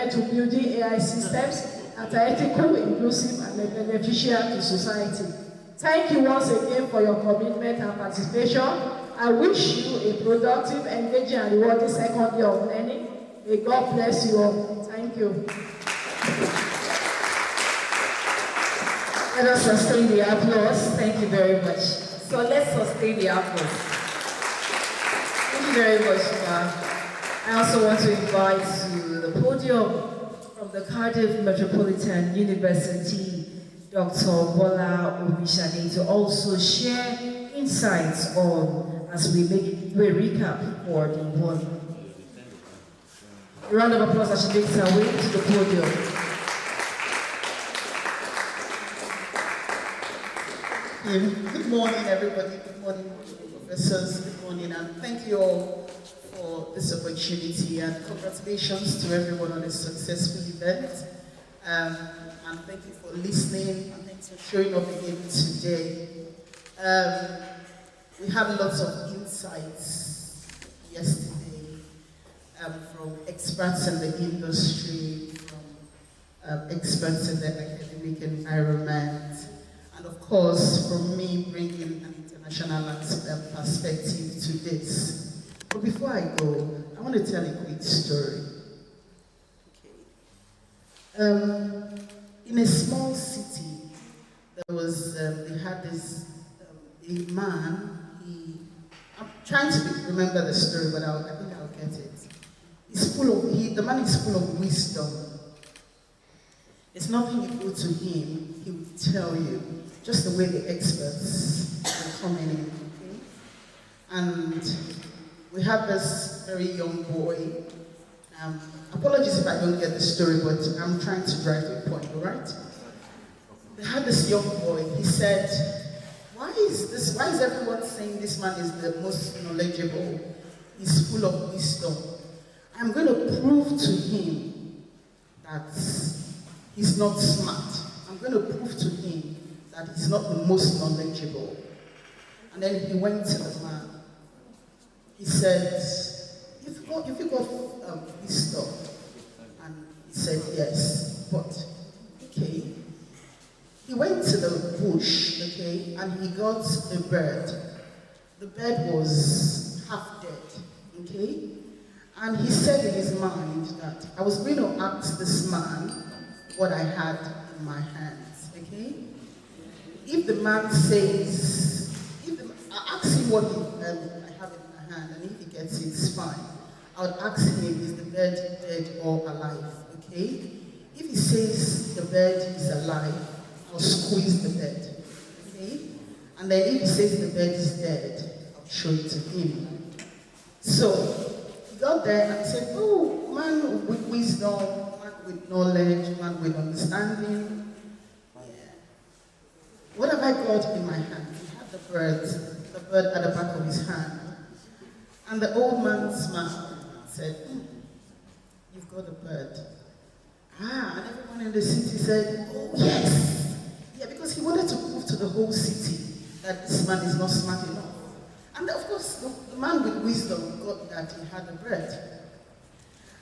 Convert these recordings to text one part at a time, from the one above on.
commitment to building AI systems that are ethical, inclusive, and beneficial to society. Thank you once again for your commitment and participation. I wish you a productive, engaging, and rewarding second year of learning. May God bless you all. Thank you. Let us sustain the applause. Thank you very much. So let's sustain the applause. Thank you very much, Ma. I also want to invite to the podium from the Cardiff Metropolitan University, Dr. Bola Omishani, to also share insights on, as we make a recap for the one. A round of applause as she makes her way to the podium. Good morning, everybody. Good morning, professors. Good morning, and thank you all for this opportunity, and congratulations to everyone on a successful event. And thank you for listening, and thanks for showing up again today. We had lots of insights yesterday from experts in the industry, from experts in the academic environment, and of course, from me bringing an international perspective to this. But before I go, I want to tell a quick story. In a small city, there was, they had this, a man, I'm trying to remember the story, but I think I'll get it. The man is full of wisdom. There's nothing you go to him, he will tell you, just the way the experts are coming in. Okay? And we have this very young boy. Apologies if I don't get the story, but I'm trying to drive to a point, all right? They had this young boy. He said, why is everyone saying this man is the most knowledgeable? He's full of wisdom. I'm going to prove to him that he's not smart. I'm going to prove to him that he's not the most knowledgeable. And then he went to the man. He said, "If you got wisdom," and he said, "Yes, but okay." He went to the bush, okay, and he got a bird. The bird was half dead, okay? And he said in his mind that I was going to ask this man what I had in my hands, okay? If the man says, I ask him what I have in my hand, and if he gets it, it's fine. I would ask him, is the bird dead or alive, okay? If he says the bird is alive, I'll squeeze the bird, okay? And then if he says the bird is dead, I'll show it to him. So, he got there and said, oh, man with wisdom, man with knowledge, man with understanding. Yeah. What have I got in my hand? He had the bird at the back of his hand. And the old man smiled and said, you've got a bird. And everyone in the city said, oh, yes. Yeah, because he wanted to prove to the whole city that this man is not smart enough. And of course, the man with wisdom got that he had a bird.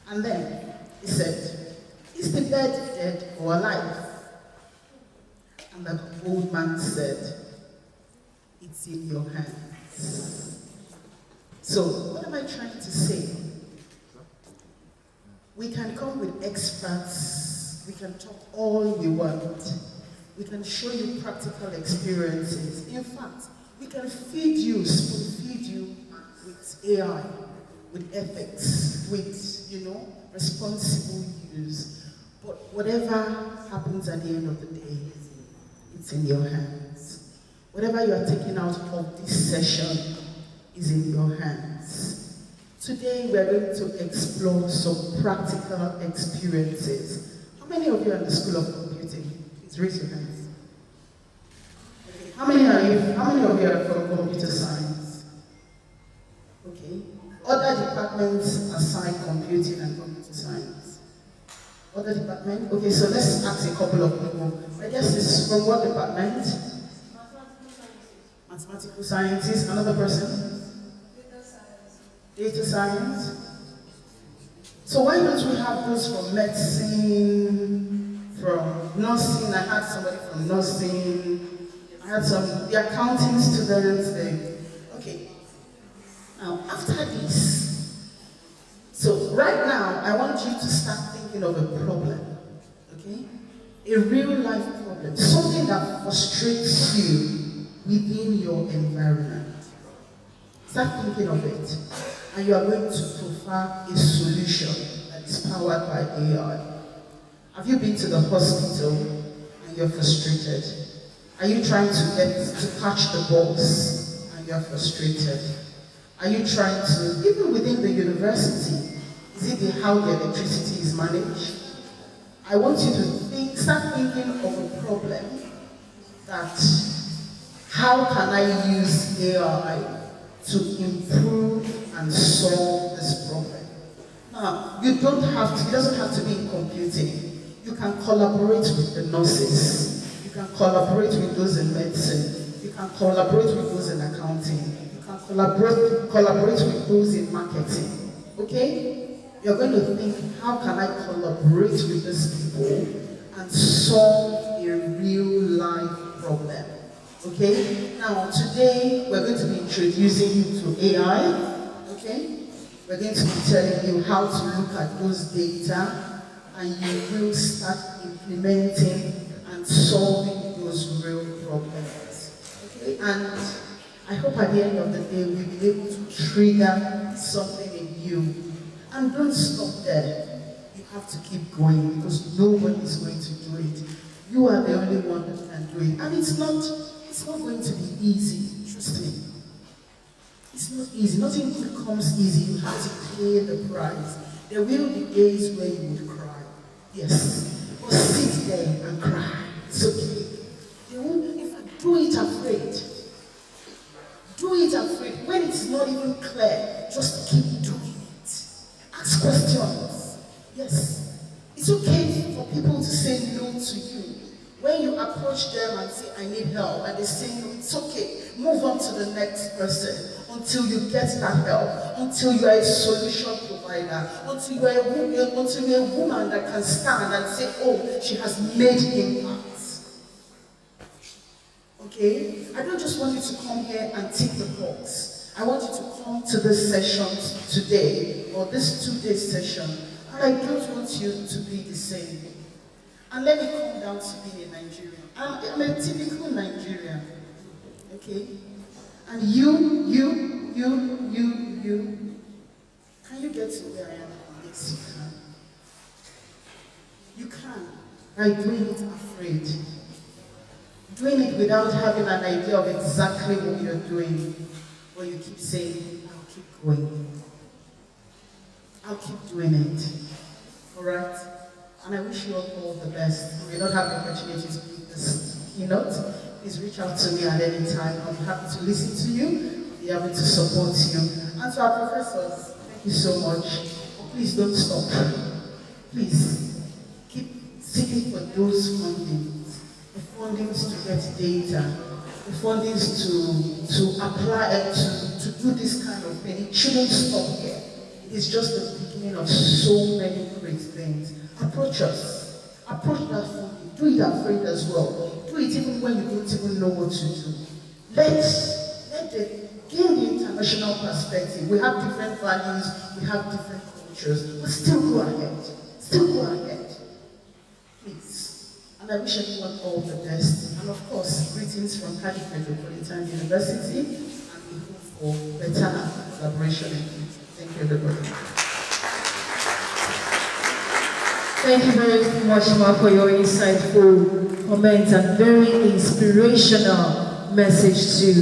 And then he said, is the bird dead or alive? And the old man said, it's in your hands. So, what am I trying to say? We can come with experts, we can talk all we want, we can show you practical experiences. In fact, we can feed you, spoon feed you with AI, with ethics, with, responsible use. But whatever happens at the end of the day, it's in your hands. Whatever you are taking out of this session is in your hands. Today we are going to explore some practical experiences. How many of you are in the School of Computing? Please raise your hands. How many of you are from computer science? Okay. Other departments aside computing and computer science. Other department? Okay, so let's ask a couple of people. I guess it's from what department? Mathematical sciences. Another person? Data science. So why don't we have those from medicine, from nursing? I had somebody from nursing. I had the accounting students. Okay. Now, after this, so right now, I want you to start thinking of a problem, okay? A real life problem, something that frustrates you within your environment. Start thinking of it, and you are going to prefer a solution that is powered by AI. Have you been to the hospital and you're frustrated? Are you trying to catch the bus and you're frustrated? Are you trying to, even within the university, is it how the electricity is managed? I want you to start thinking of a problem that, how can I use AI to improve and solve this problem? Now, it doesn't have to be in computing. You can collaborate with the nurses. You can collaborate with those in medicine. You can collaborate with those in accounting. Collaborate with those in marketing. Okay? You're going to think, how can I collaborate with these people and solve a real life problem? Okay? Now, today we're going to be introducing you to AI. Okay? We're going to be telling you how to look at those data, and you will start implementing and solving those real problems. Okay? And I hope at the end of the day we'll be able to trigger something in you. And don't stop there. You have to keep going, because nobody is going to do it. You are the only one that can do it. And it's not going to be easy, trust me. It's not easy. Nothing good comes easy. You have to pay the price. There will be days where you would cry. Yes. But sit there and cry. It's okay. If I do it afraid, do it afraid. When it's not even clear, just keep doing it. Ask questions. Yes. It's okay for people to say no to you. When you approach them and say, I need help, and they say no, it's okay. Move on to the next person until you get that help, until you are a solution provider, until you are a woman that can stand and say, oh, she has made impact. Okay? I don't just want you to come here and tick the box. I want you to come to this session today, or this 2-day session, and I don't want you to be the same. And let me come down to being a Nigerian. I'm a typical Nigerian. Okay? And you, can you get to where I am? Yes, you can. You can. By doing it afraid. Doing it without having an idea of exactly what you're doing. But you keep saying, I'll keep going. I'll keep doing it. Alright? And I wish you all the best. You may not have the opportunity to do this keynote. Please reach out to me at any time. I'm happy to listen to you, be able to support you. And to our professors, thank you so much. Please don't stop. Please keep seeking for those fundings. The fundings to get data, the fundings to apply and to do this kind of thing. It shouldn't stop here. It is just the beginning of so many great things. Approach us. Approach that funding. Do it afraid as well. Do it even when you don't even know what to do. Gain the international perspective. We have different values, we have different cultures, but still go ahead. Still go ahead. Please. And I wish everyone all the best. And of course, greetings from Cardiff Metropolitan University, and we hope for better collaboration. Thank you, everybody. Thank you very much, Ma, for your insightful comments and very inspirational message to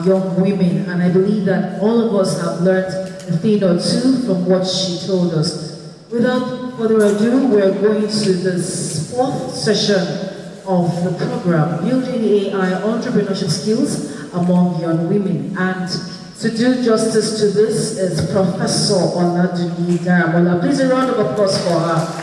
young women. And I believe that all of us have learned a thing or two from what she told us. Without further ado, we're going to this 4th session of the program, Building AI Entrepreneurship Skills Among Young Women. And to do justice to this is Professor Oladunni Daramola. Please a round of applause for her.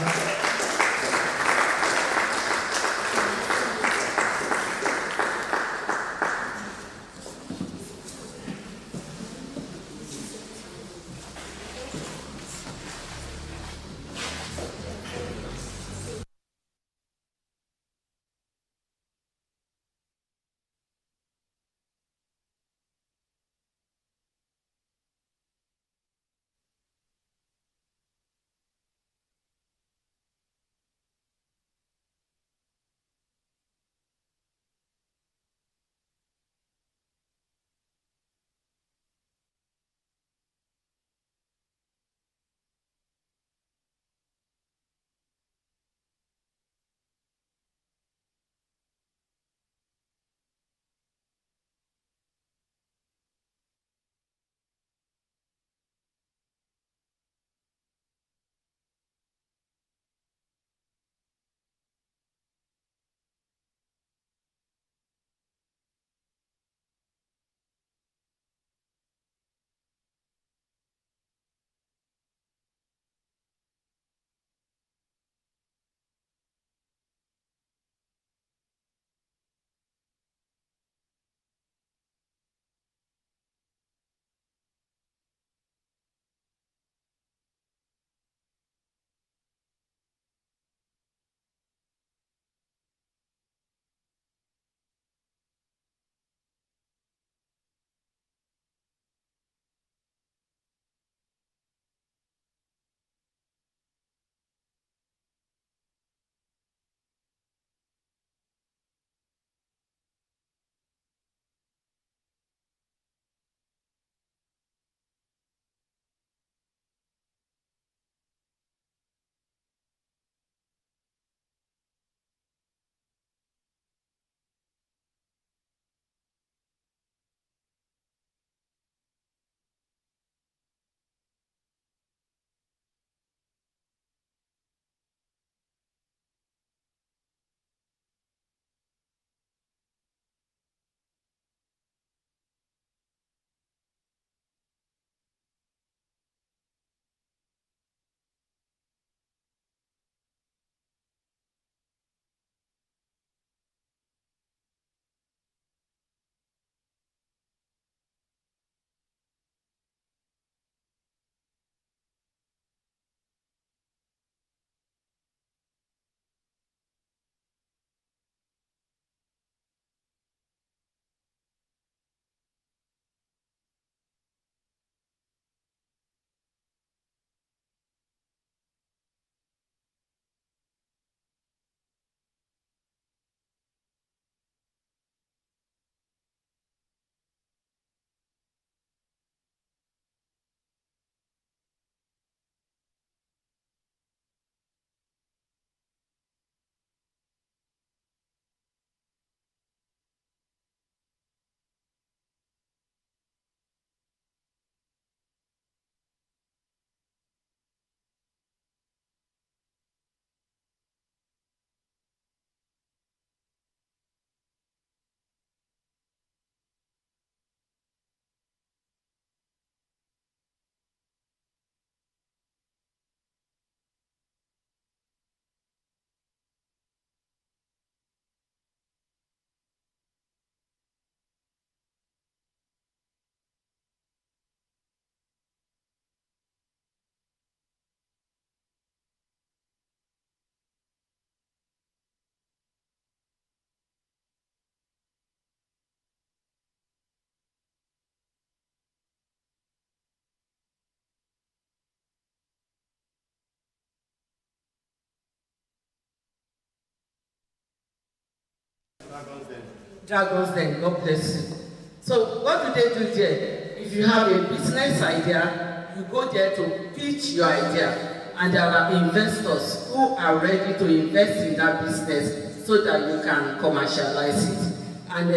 Dragons Den, God bless you. So what do they do there? If you have a business idea, you go there to pitch your idea. And there are investors who are ready to invest in that business so that you can commercialize it. And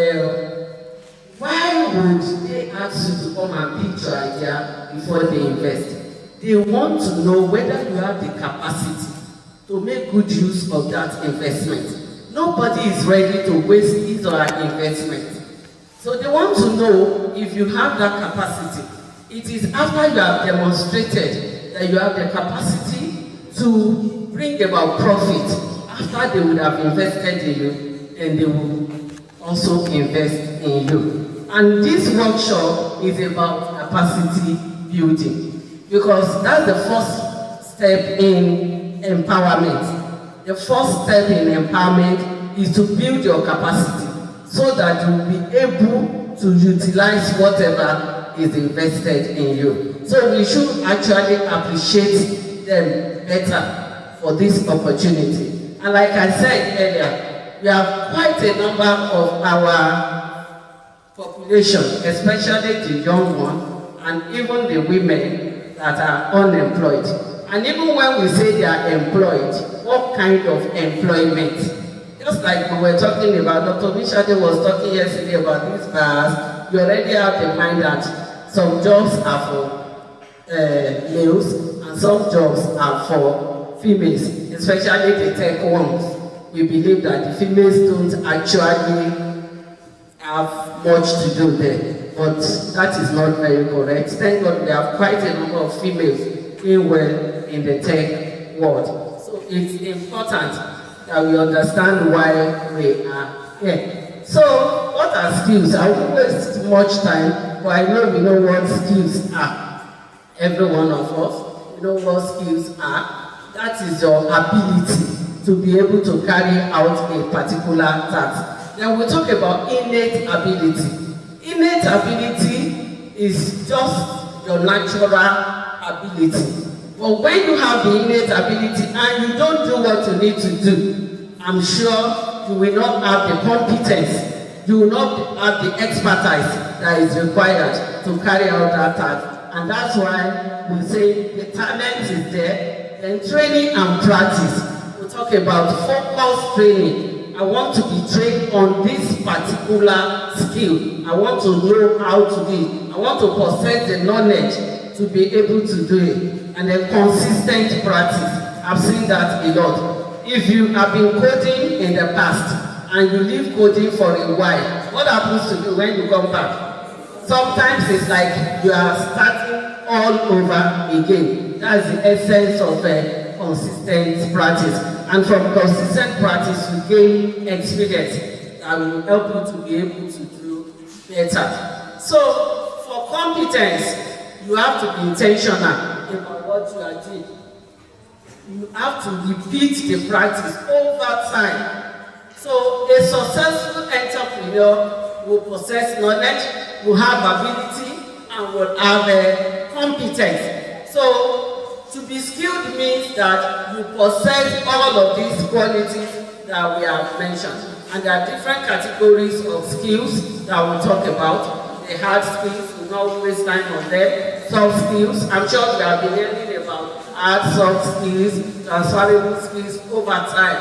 why would they ask you to come and pitch your idea before they invest? They want to know whether you have the capacity to make good use of that investment. Nobody is ready to waste his or her investment. So they want to know if you have that capacity. It is after you have demonstrated that you have the capacity to bring about profit. After they would have invested in you, then they will also invest in you. And this workshop is about capacity building, because that's the first step in empowerment. The first step in empowerment is to build your capacity so that you will be able to utilize whatever is invested in you. So we should actually appreciate them better for this opportunity. And like I said earlier, we have quite a number of our population, especially the young one, and even the women that are unemployed. And even when we say they are employed, what kind of employment? Just like we were talking about, Dr. Bishade was talking yesterday about these bars, you already have the mind that some jobs are for males and some jobs are for females, especially the tech ones. We believe that the females don't actually have much to do there, but that is not very correct. Thank God we have quite a number of females doing well in the tech world. So it's important that we understand why we are here. So what are skills? I won't waste much time, but I know we know what skills are. Every one of us, we know what skills are. That is your ability to be able to carry out a particular task. Then we'll talk about innate ability. Innate ability is just your natural ability. But when you have the innate ability and you don't do what you need to do, I'm sure you will not have the competence, you will not have the expertise that is required to carry out that task. And that's why we say the talent is there, then training and practice. We'll talk about focused training. I want to be trained on this particular skill. I want to know how to do it. I want to possess the knowledge to be able to do it. And then consistent practice. I've seen that a lot. If you have been coding in the past and you leave coding for a while, what happens to you when you come back? Sometimes it's like you are starting all over again. That's the essence of consistent practice. And from consistent practice, you gain experience that will help you to be able to do better. So, for competence, you have to be intentional about what you are doing. You have to repeat the practice over time. So, a successful entrepreneur will possess knowledge, will have ability, and will have competence. So, to be skilled means that you possess all of these qualities that we have mentioned. And there are different categories of skills that we'll talk about. The hard skills, we'll not waste time on them. Soft skills, I'm sure we have been learning about hard, soft skills, transferable skills over time.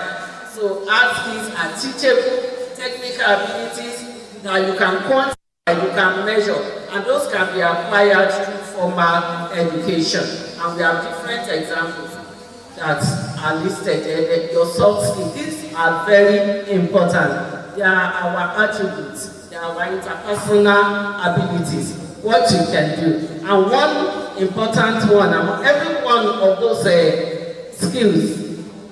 So hard skills are teachable, technical abilities that you can quantify, you can measure, and those can be acquired through formal education. And we have different examples that are listed. Your soft skills, these are very important. They are our attributes, they are our interpersonal abilities, what you can do. And one important one, every one of those skills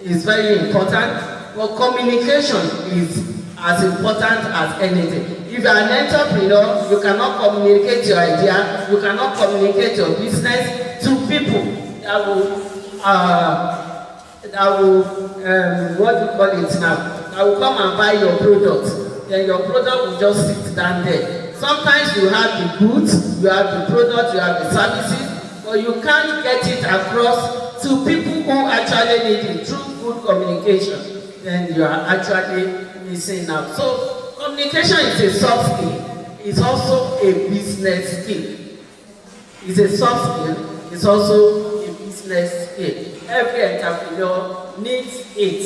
is very important, but communication is as important as anything. If you are an entrepreneur, you cannot communicate your idea, you cannot communicate your business to people that will what do you call it now? That will come and buy your product. Then your product will just sit down there. Sometimes you have the goods, you have the product, you have the services, but you can't get it across to people who actually need it through good communication. then you are actually missing out. So communication is a soft skill. It's also a business skill. It's a soft skill. It's also a business skill. Every entrepreneur needs it.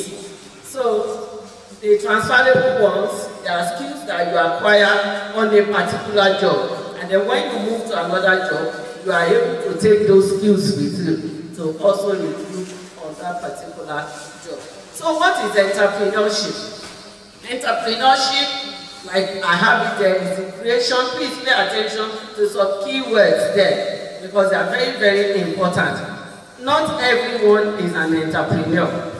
So the transferable ones, there are skills that you acquire on a particular job. And then when you move to another job, you are able to take those skills with you to also improve on that particular job. So what is entrepreneurship? Entrepreneurship, like I have it there, is the creation. Please pay attention to some keywords there because they are very, very important. Not everyone is an entrepreneur.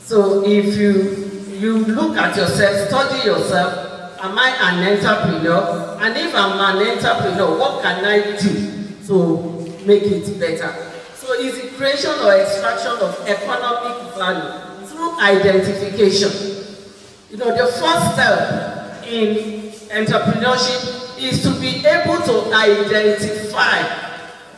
So if you look at yourself, study yourself, am I an entrepreneur? And if I'm an entrepreneur, what can I do to make it better? So it's the creation or extraction of economic value through identification. You know, the first step in entrepreneurship is to be able to identify,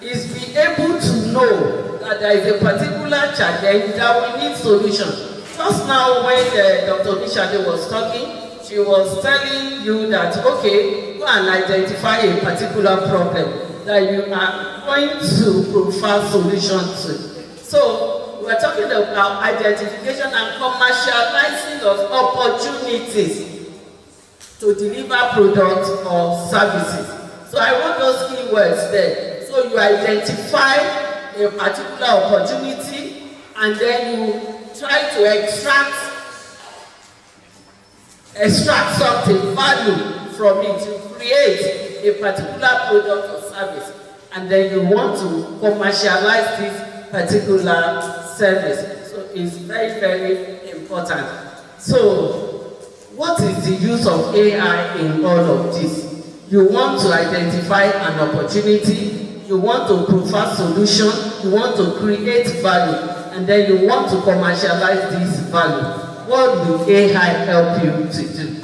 is be able to know that there is a particular challenge that we need solution. Just now when Dr. Bishade was talking, she was telling you that, okay, go and identify a particular problem that you are going to provide solution to. So we are talking about identification and commercializing of opportunities to deliver products or services. So I want those keywords there. So you identify a particular opportunity and then you try to extract something, value from it, to create a particular product or service, and then you want to commercialize this particular service. So it's very, very important. So what is the use of AI in all of this? You want to identify an opportunity, you want to provide solution, you want to create value, and then you want to commercialize this value. What will AI help you to do?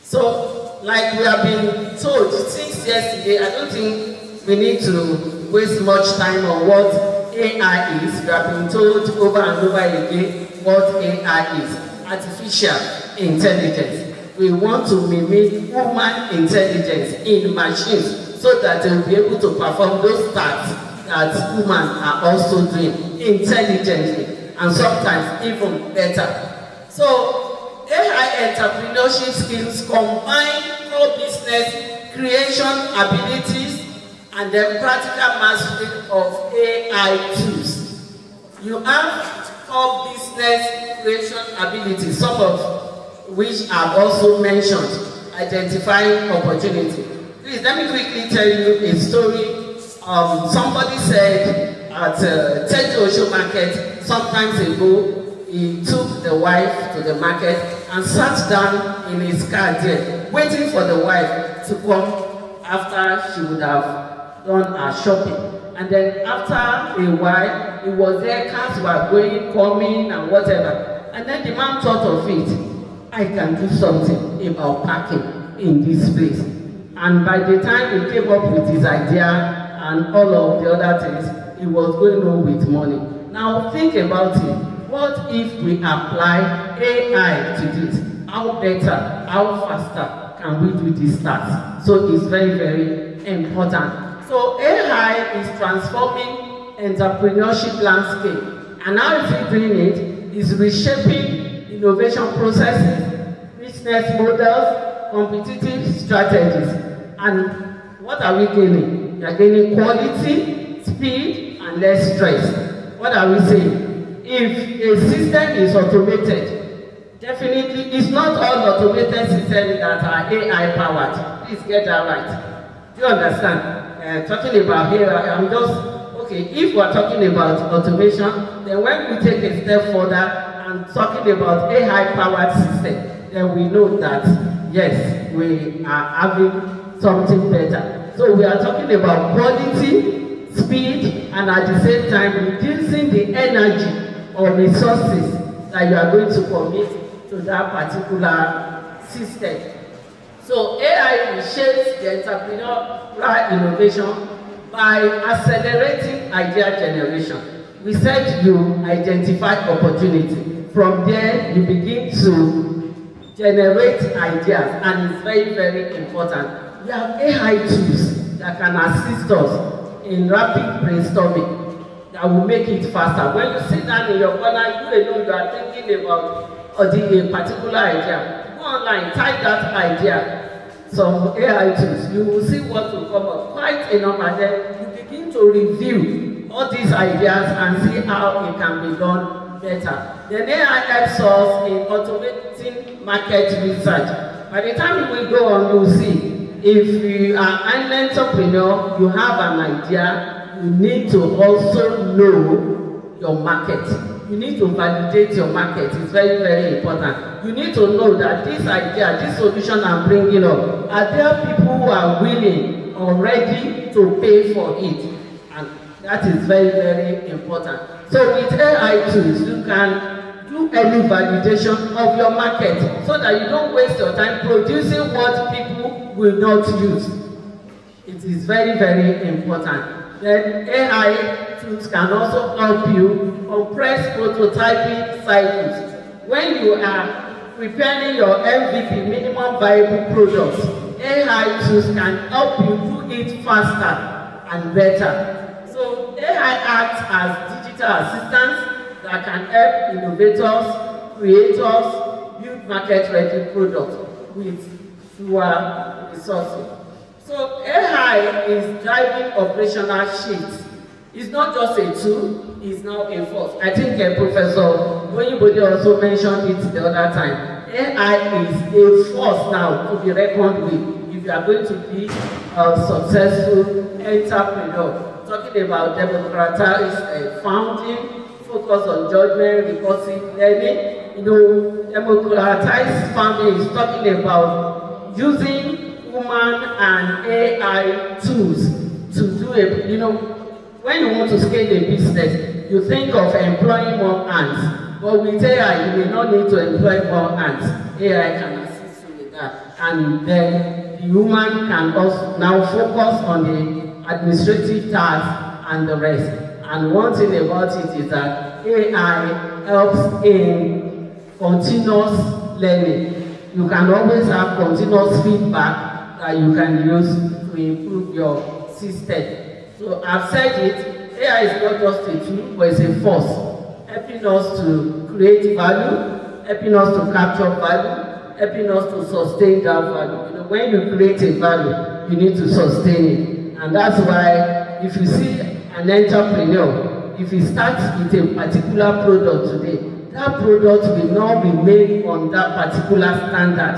So, like we have been told since yesterday, I don't think we need to waste much time on what AI is. We have been told over and over again what AI is. Artificial intelligence. We want to mimic human intelligence in machines so that they will be able to perform those tasks that humans are also doing intelligently and sometimes even better. So AI entrepreneurship skills combine core business creation abilities and then practical mastery of AI tools. You have core business creation abilities, some of which I've also mentioned, identifying opportunity. Please let me quickly tell you a story. Somebody said at Tejo Osho market sometimes ago, he took the wife to the market and sat down in his car there, waiting for the wife to come after she would have done her shopping. And then after a while, he was there, cars were going, coming, and whatever. And then the man thought of it. I can do something about parking in this place. And by the time he came up with his idea and all of the other things, he was going home with money. Now think about it. What if we apply AI to this? How better, how faster can we do this task? So it's very, very important. So AI is transforming entrepreneurship landscape. And how is it doing it? It's reshaping innovation processes, business models, competitive strategies. And what are we gaining? We are gaining quality, speed, and less stress. What are we saying? If a system is automated, definitely it's not all automated systems that are AI powered. Please get that right. Do you understand? Talking about AI, I'm just, okay, if we're talking about automation, then when we take a step further and talking about AI powered system, then we know that, yes, we are having something better. So we are talking about quality, speed, and at the same time reducing the energy or resources that you are going to commit to that particular system. So AI reshapes the entrepreneurial innovation by accelerating idea generation. We said you identify opportunity. From there, you begin to generate ideas, and it's very, very important. We have AI tools that can assist us in rapid brainstorming that will make it faster. When you sit down in your corner, you alone, you are thinking about a particular idea. Go online, type that idea, some AI tools, you will see what will come up. Quite enough, and then you begin to review all these ideas and see how it can be done better. Then AI helps us in automating market research. By the time we go on, you'll see, if you are an entrepreneur, you have an idea, you need to also know your market. You need to validate your market. It's very, very important. You need to know that this idea, this solution I'm bringing up, are there people who are willing or ready to pay for it? And that is very, very important. So with AI tools, you can do any validation of your market so that you don't waste your time producing what people will not use. It is very, very important. Then AI tools can also help you compress prototyping cycles. When you are preparing your MVP, minimum viable products, AI tools can help you do it faster and better. So AI acts as digital assistants that can help innovators, creators, build market-ready products with fewer resources. So AI is driving operational shifts. It's not just a tool, it's now a force. I think Professor Oyinbode also mentioned it the other time. AI is a force now to be reckoned with if you are going to be a successful entrepreneur. Talking about democratized founding, focus on judgment, recursive learning. You know, democratized founding is talking about using human and AI tools to do a, you know, when you want to scale a business, you think of employing more hands. But with AI, you may not need to employ more hands. AI can assist you with that. And then the human can also now focus on the administrative tasks and the rest. And one thing about it is that AI helps in continuous learning. You can always have continuous feedback that you can use to improve your system. So I've said it, AI is not just a tool, but it's a force, helping us to create value, helping us to capture value, helping us to sustain that value. You know, when you create a value, you need to sustain it. And that's why if you see an entrepreneur, if he starts with a particular product today, that product will not remain on that particular standard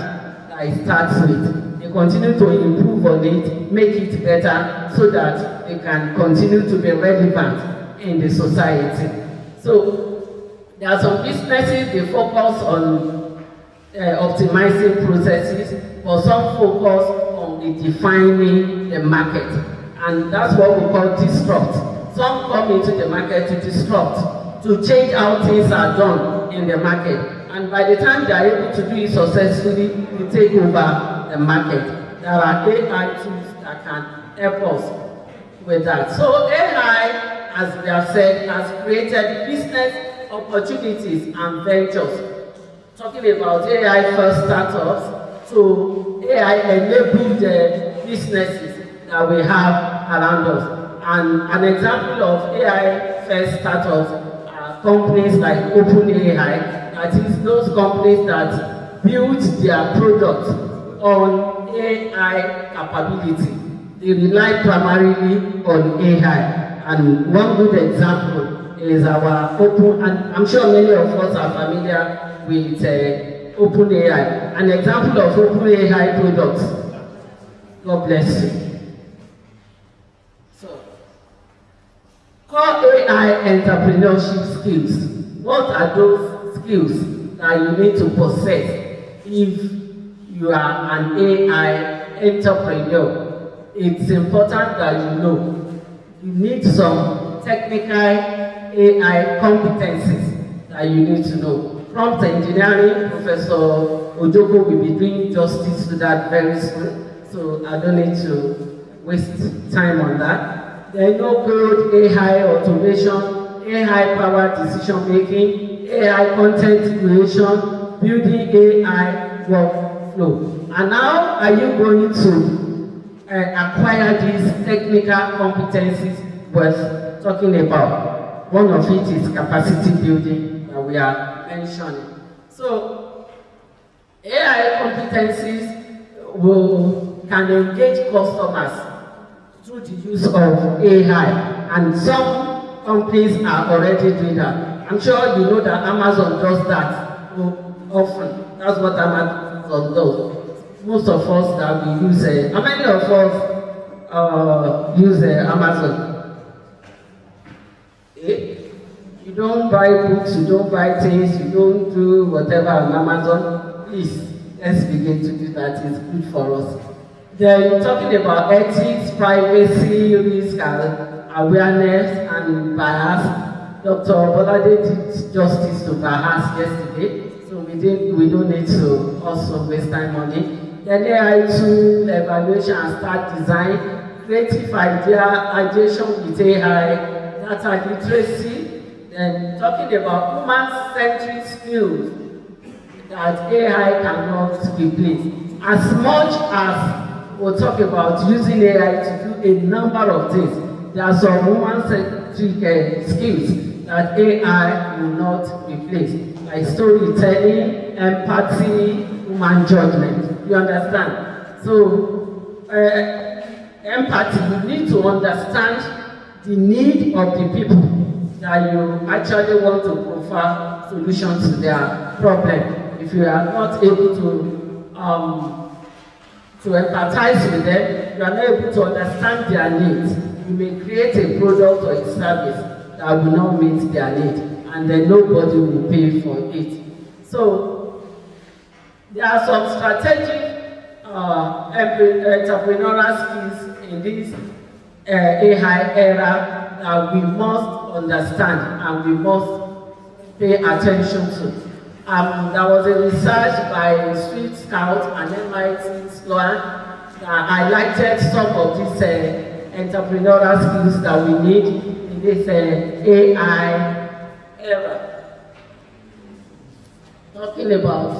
that it starts with. They continue to improve on it, make it better, so that they can continue to be relevant in the society. So there are some businesses, they focus on optimizing processes, but some focus on redefining the market. And that's what we call disrupt. Some come into the market to disrupt, to change how things are done in the market. And by the time they are able to do it successfully, we take over the market. There are AI tools that can help us with that. So AI, as we have said, has created business opportunities and ventures. Talking about AI first startups to AI enabled businesses that we have around us. And an example of AI first startups are companies like OpenAI, that is those companies that build their products on AI capability. They rely primarily on AI. And one good example is our Open, and I'm sure many of us are familiar with OpenAI. An example of OpenAI products. God bless you. So, core AI entrepreneurship skills. What are those skills that you need to possess if you are an AI entrepreneur? It's important that you know. You need some technical AI competencies that you need to know. Prompt engineering, Professor Ojoko will be doing justice to that very soon, so I don't need to waste time on that. Then no code, AI automation, AI-powered decision-making, AI content creation, building AI workflow. And how are you going to acquire these technical competencies worth talking about? One of it is capacity building that we are mentioning. So, AI competencies can engage customers through the use of AI, and some companies are already doing that. I'm sure you know that Amazon does that often. That's what Amazon does. Most of us that we use, how many of us use Amazon? You don't buy books, you don't buy things, you don't do whatever on Amazon. Please, let's begin to do that. It's good for us. Then talking about ethics, privacy, risk, awareness, and bias. Dr. Bolade did justice to bias yesterday, so we don't need to also waste time on it. Then AI tool evaluation and start design, creative ideation with AI, data literacy. Then talking about human-centric skills that AI cannot replace. As much as we'll talk about using AI to do a number of things, there are some human-centric skills that AI will not replace, like storytelling, empathy, human judgment. You understand? So, empathy, you need to understand the need of the people that you actually want to provide solutions to their problem. If you are not able to empathize with them, you are not able to understand their needs, you may create a product or a service that will not meet their need, and then nobody will pay for it. So, there are some strategic entrepreneurial skills in this AI era that we must understand and we must pay attention to. There was a research by Sweet Scout and MIT Sloan that highlighted some of these entrepreneurial skills that we need in this AI era. Talking about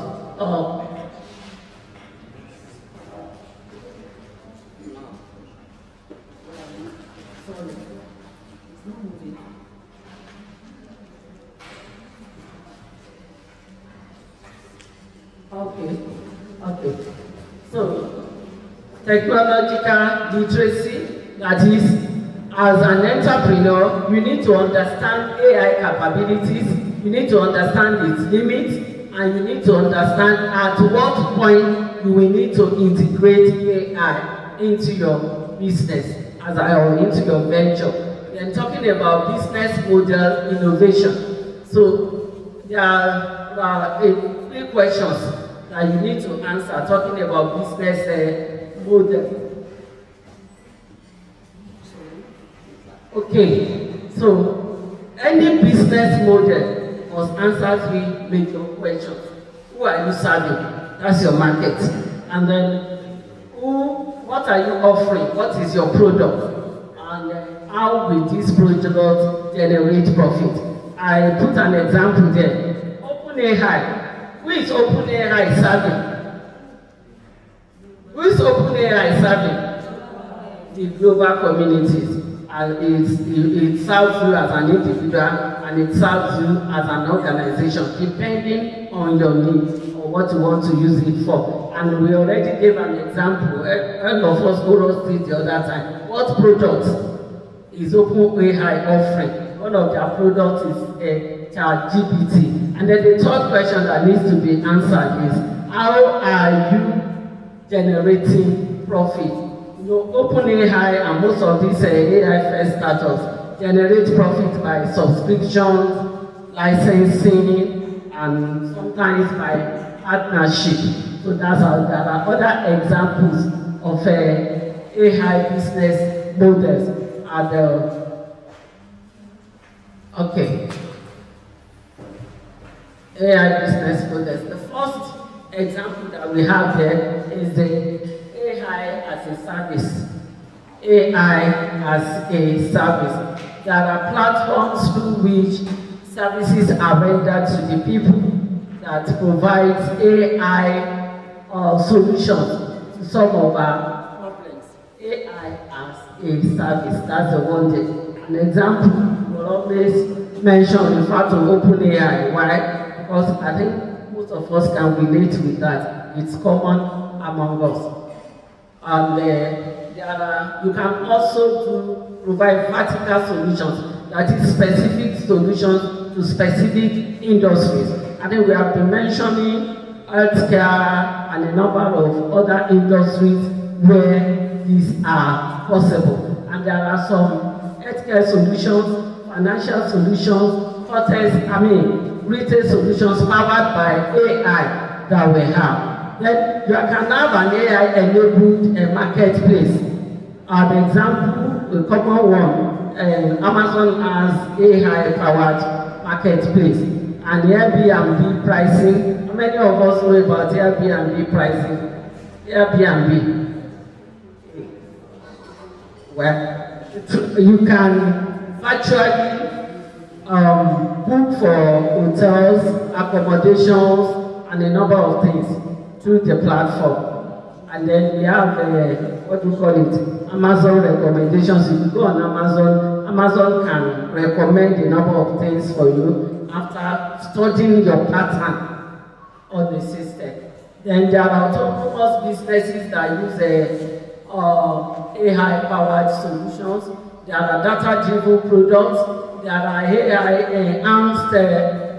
Okay. So, technological literacy, that is, as an entrepreneur, you need to understand AI capabilities, you need to understand its limits, and you need to understand at what point you will need to integrate AI into your business or into your venture. Then talking about business model innovation. So, there are 3 questions that you need to answer talking about business model. Okay, so any business model must answer 3 major questions. Who are you serving? That's your market. And then, what are you offering? What is your product? And how will this product generate profit? I put an example there. OpenAI. Who is OpenAI serving? Who is OpenAI serving? The global communities. And it serves you as an individual and it serves you as an organization, depending on your needs or what you want to use it for. And we already gave an example. All of us go through the other time. What product is OpenAI offering? One of their products is ChatGPT. And then the 3rd question that needs to be answered is, how are you generating profit? You know, OpenAI and most of these AI first startups generate profit by subscriptions, licensing, and sometimes by partnership. So that's how there are other examples of AI business models. Okay. AI business models. The first example that we have there is the AI as a service. AI as a service. there are platforms through which services are rendered to the people that provides AI solutions to some of our problems. AI as a service, that's the one thing. An example will always mention the fact of OpenAI. Why? Because I think most of us can relate with that. It's common among us. And you can also provide vertical solutions, that is specific solutions to specific industries. I think we have been mentioning healthcare and a number of other industries where these are possible. And there are some healthcare solutions, financial solutions, retail solutions powered by AI that we have. Then you can have an AI-enabled marketplace. An example, a common one, Amazon has AI-powered marketplace. And Airbnb pricing. How many of us know about Airbnb pricing? Airbnb. Well, you can virtually book for hotels, accommodations, and a number of things through the platform. And then we have, what do you call it? Amazon recommendations. If you go on Amazon, Amazon can recommend a number of things for you after studying your pattern on the system. Then there are autonomous businesses that use AI-powered solutions. There are data-driven products. There are AI-enhanced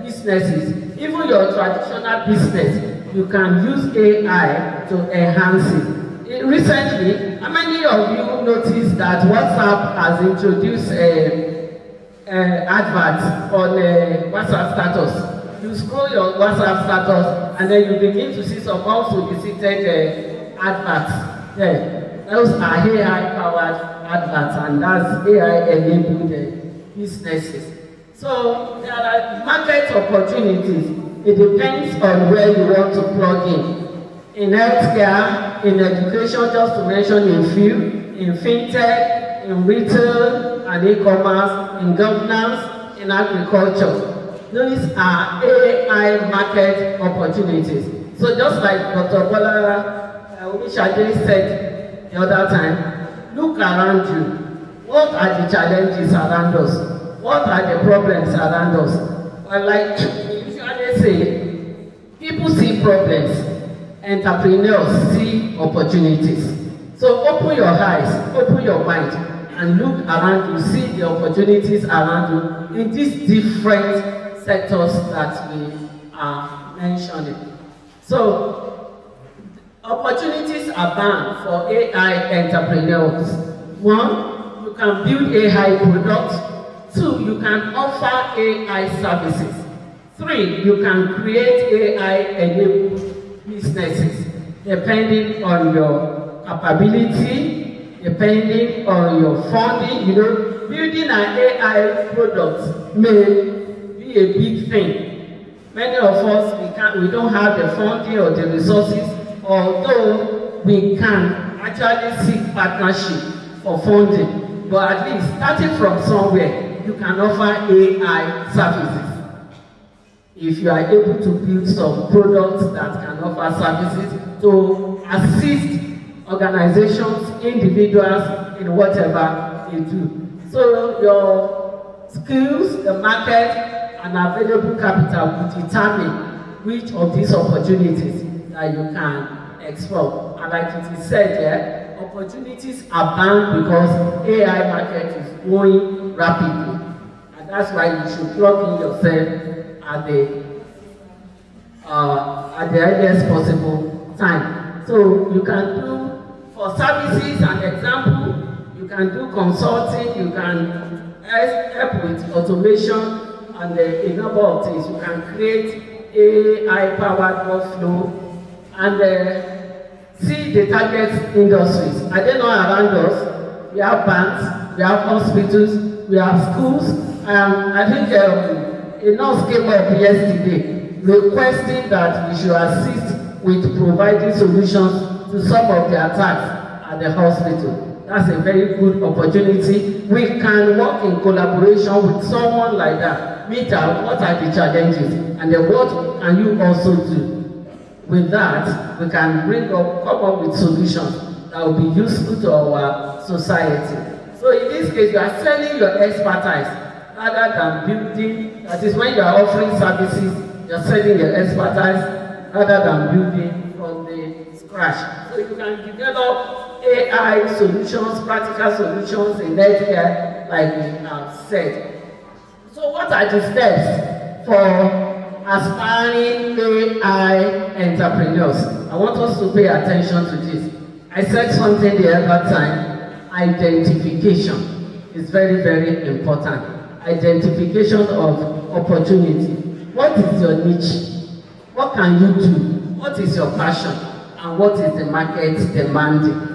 businesses. Even your traditional business, you can use AI to enhance it. Recently, how many of you noticed that WhatsApp has introduced adverts on WhatsApp status? You scroll your WhatsApp status and then you begin to see some unsolicited adverts there. Those are AI-powered adverts, and that's AI-enabled businesses. So there are market opportunities. It depends on where you want to plug in. In healthcare, in education, just to mention a few, in fintech, in retail and e-commerce, in governance, in agriculture. These are AI market opportunities. So just like Dr. Bola Omishade said the other time, look around you. What are the challenges around us? What are the problems around us? Well, like we usually say, people see problems, entrepreneurs see opportunities. So open your eyes, open your mind, and look around you, see the opportunities around you in these different sectors that we are mentioning. So opportunities abound for AI entrepreneurs. One, you can build AI products. Two, you can offer AI services. Three, you can create AI-enabled businesses depending on your capability, depending on your funding. You know, building an AI product may be a big thing. Many of us, we don't have the funding or the resources, although we can actually seek partnership for funding. But at least starting from somewhere, you can offer AI services. If you are able to build some products that can offer services to assist organizations, individuals in whatever they do. So your skills, the market, and available capital will determine which of these opportunities that you can explore. And like it is said here, opportunities abound because AI market is growing rapidly. And that's why you should plug in yourself at the earliest possible time. So you can do, for services, an example, you can do consulting, you can help with automation and a number of things. You can create AI-powered workflow and see the target industries. Are they not around us? We have banks, we have hospitals, we have schools. I think a nurse came up yesterday requesting that we should assist with providing solutions to some of the attacks at the hospital. That's a very good opportunity. We can work in collaboration with someone like that. Meet out what are the challenges, and then what can you also do. With that, we can come up with solutions that will be useful to our society. So in this case, you are selling your expertise rather than building. That is when you are offering services, you are selling your expertise rather than building from the scratch. So you can develop AI solutions, practical solutions in healthcare, like we have said. So what are the steps for aspiring AI entrepreneurs? I want us to pay attention to this. I said something the other time, identification is very, very important. Identification of opportunity. What is your niche? What can you do? What is your passion? And what is the market demanding?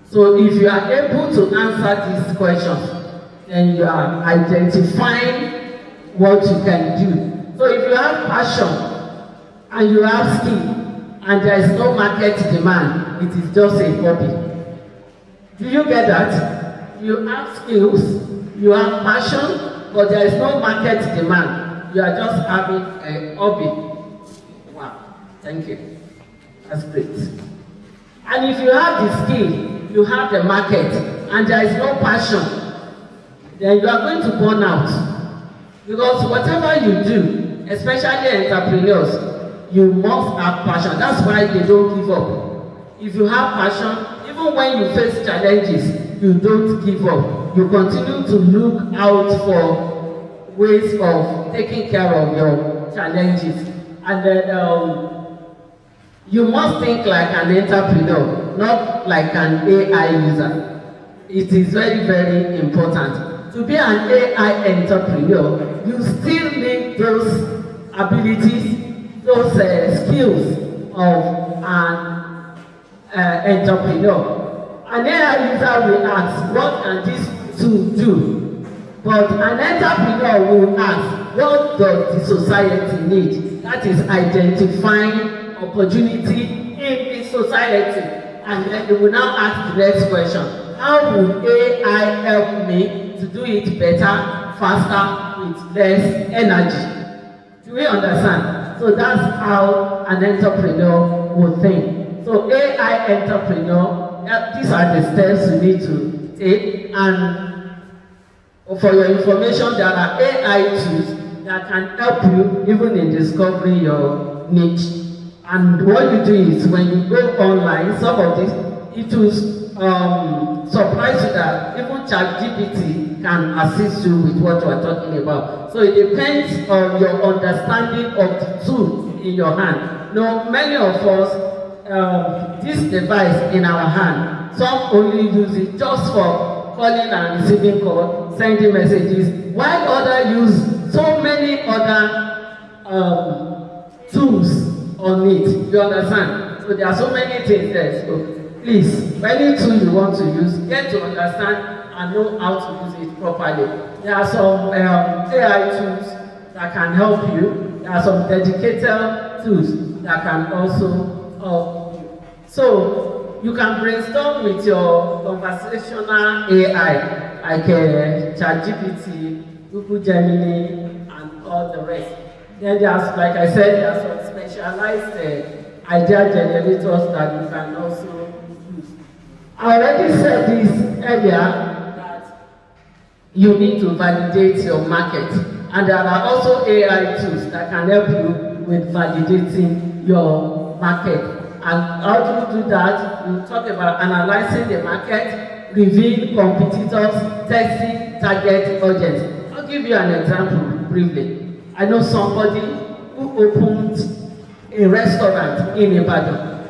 So if you are able to answer these questions, then you are identifying what you can do. So if you have passion and you have skill and there is no market demand, it is just a hobby. Do you get that? You have skills, you have passion, but there is no market demand. You are just having a hobby. Wow, thank you. That's great. And if you have the skill, you have the market, and there is no passion, then you are going to burn out. Because whatever you do, especially entrepreneurs, you must have passion. That's why they don't give up. If you have passion, even when you face challenges, you don't give up. You continue to look out for ways of taking care of your challenges. And then you must think like an entrepreneur, not like an AI user. It is very, very important. To be an AI entrepreneur, you still need those abilities, those skills of an entrepreneur. An AI user will ask, what can this tool do? But an entrepreneur will ask, what does the society need? That is identifying opportunity in the society. And then they will now ask the next question. How will AI help me to do it better, faster, with less energy? Do we understand? So that's how an entrepreneur will think. So AI entrepreneur, these are the steps you need to take. And for your information, there are AI tools that can help you even in discovering your niche. And what you do is when you go online, some of these, it will surprise you that even ChatGPT can assist you with what you are talking about. So it depends on your understanding of the tool in your hand. Now, many of us, this device in our hand, some only use it just for calling and receiving calls, sending messages, while others use so many other tools on it. You understand? So there are so many things there. So please, any tool you want to use, get to understand and know how to use it properly. There are some AI tools that can help you. There are some dedicated tools that can also help you. So you can brainstorm with your conversational AI, like ChatGPT, Google Gemini, and all the rest. Then there's, like I said, there are some specialized idea generators that you can also use. I already said this earlier, that you need to validate your market. And there are also AI tools that can help you with validating your market. And how do you do that? You talk about analyzing the market, reviewing competitors, testing target audience. I'll give you an example briefly. I know somebody who opened a restaurant in Ibadan,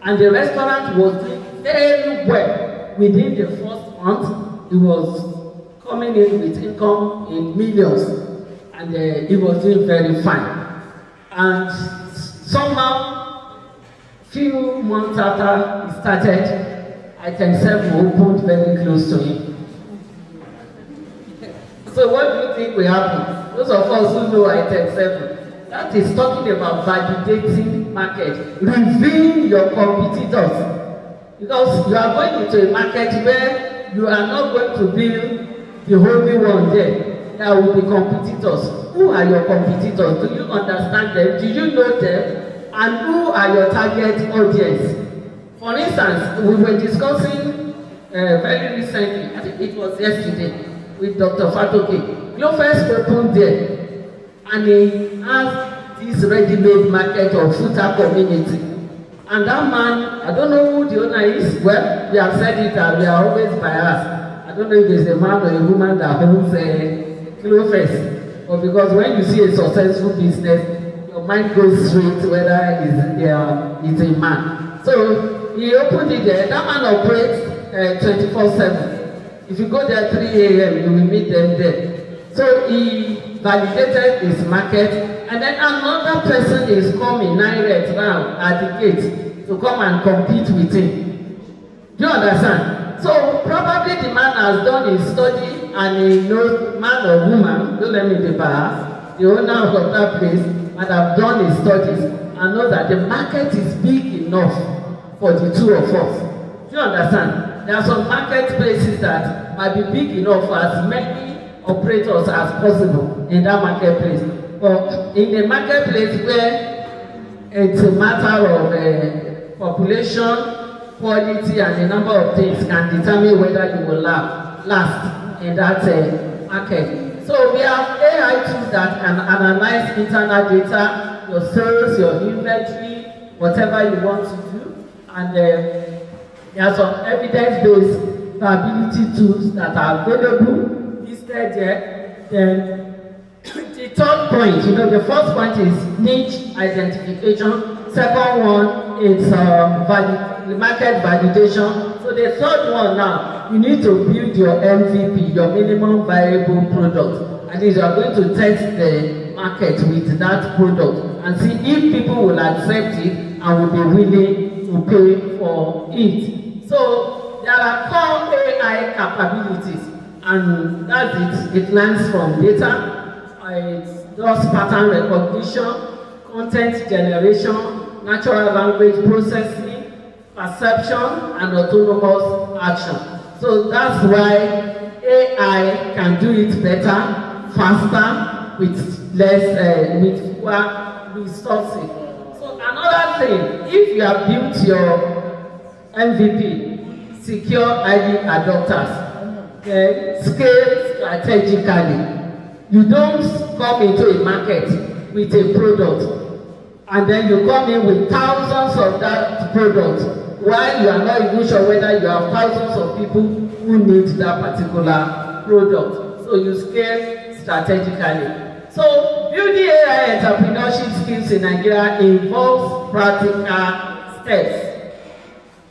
and the restaurant was doing very well. Within the first month, it was coming in with income in millions, and it was doing very fine. And somehow, few months after he started, Item 7 opened very close to him. So what do you think will happen? Those of us who know Item 7, that is talking about validating market, reviewing your competitors. Because you are going into a market where you are not going to build the only one there. There will be competitors. Who are your competitors? Do you understand them? Do you know them? And who are your target audience? For instance, we were discussing very recently, I think it was yesterday, with Dr. Fatoke. Glofest opened there, and he has this ready-made market of Futa community. And that man, I don't know who the owner is. Well, we have said it that we are always biased. I don't know if there's a man or a woman that owns Glofest. But because when you see a successful business, your mind goes straight whether it's a man. So he opened it there. That man operates 24/7. If you go there 3 a.m., you will meet them there. So he validated his market, and then another person is coming 9 right now at the gate to come and compete with him. Do you understand? So probably the man has done his study and he knows, man or woman, don't let me be biased, the owner of that place might have done his studies and know that the market is big enough for the two of us. Do you understand? There are some marketplaces that might be big enough for as many operators as possible in that marketplace. But in a marketplace where it's a matter of population, quality, and a number of things can determine whether you will last in that market. So we have AI tools that can analyze internal data, your sales, your inventory, whatever you want to do, and there are some evidence-based viability tools that are available listed there. Then the third point, the first point is niche identification. Second one is market validation. So the third one now, you need to build your MVP, your minimum viable product. And you are going to test the market with that product and see if people will accept it and will be willing to pay for it. So there are core AI capabilities, and that's it. It learns from data. It does pattern recognition, content generation, natural language processing, perception, and autonomous action. So that's why AI can do it better, faster, with less, with fewer resources. So another thing, if you have built your MVP, secure early adopters, then scale strategically. You don't come into a market with a product and then you come in with thousands of that product while you are not even sure whether you have thousands of people who need that particular product. So you scale strategically. So building AI entrepreneurship skills in Nigeria involves practical steps.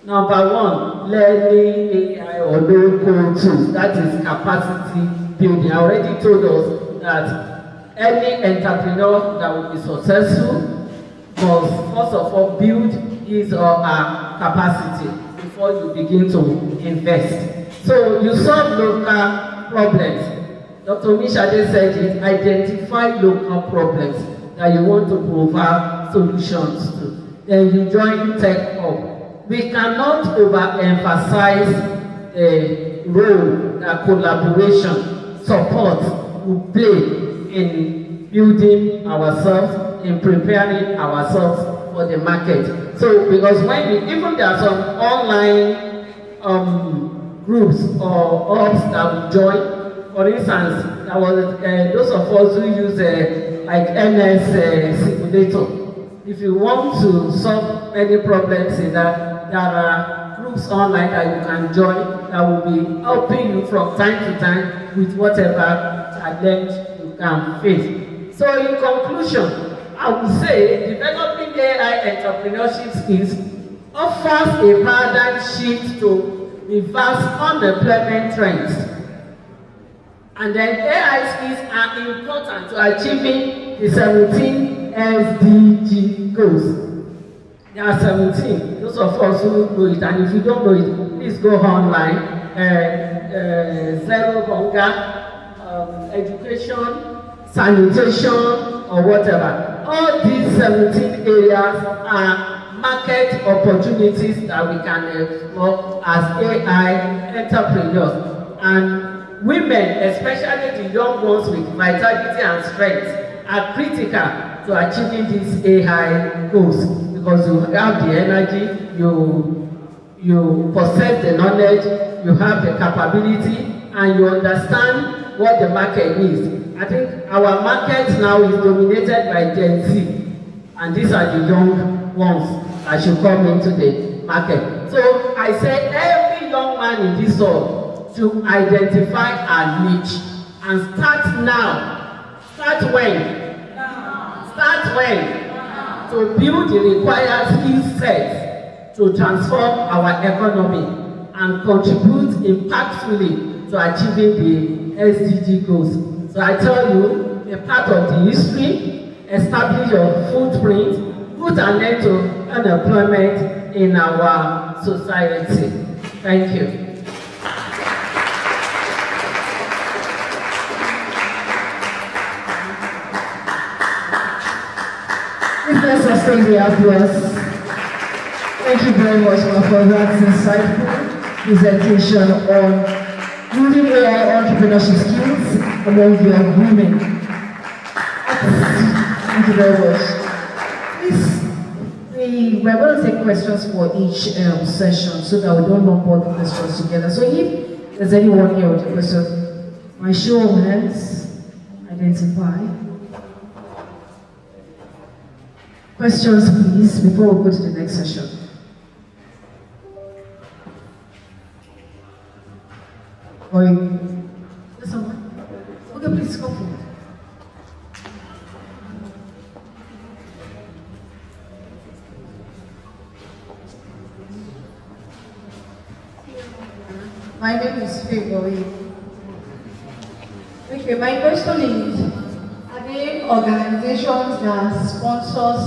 Number one, learning AI or low-code tools. That is capacity building. I already told us that any entrepreneur that will be successful must first of all build his or her capacity before you begin to invest. So you solve local problems. Dr. Mishade said it, identify local problems that you want to provide solutions to. Then you join Tech Hub. We cannot overemphasize the role that collaboration, support will play in building ourselves, in preparing ourselves for the market. So, because even there are some online groups or hubs that we join. For instance, there was those of us who use like MS Simulator. If you want to solve any problems in that, there are groups online that you can join that will be helping you from time to time with whatever challenge you can face. So in conclusion, I would say developing AI entrepreneurship skills offers a paradigm shift to reverse unemployment trends. And then AI skills are important to achieving the 17 SDG goals. There are 17. Those of us who know it, and if you don't know it, please go online. Zero hunger, education, sanitation, or whatever. All these 17 areas are market opportunities that we can explore as AI entrepreneurs. And women, especially the young ones with vitality and strength, are critical to achieving these AI goals because you have the energy, you possess the knowledge, you have the capability, and you understand what the market needs. I think our market now is dominated by Gen Z, and these are the young ones that should come into the market. So I say every young man in this world to identify a niche and start now. Start when? Now. Start when? Now. To build the required skill set to transform our economy and contribute impactfully to achieving the SDG goals. So I tell you, a part of the history, establish your footprint, put an end to unemployment in our society. Thank you. Please let's sustain the applause. Thank you very much for that insightful presentation on building AI entrepreneurship skills among young women. Thank you very much. Please, we're going to take questions for each session so that we don't lump all the questions together. So if there's anyone here with a question, my show of hands, identify. Questions, please, before we go to the next session. Or there's someone? Okay, please go forward. My name is Favory. Okay, my question is, are there organizations that sponsors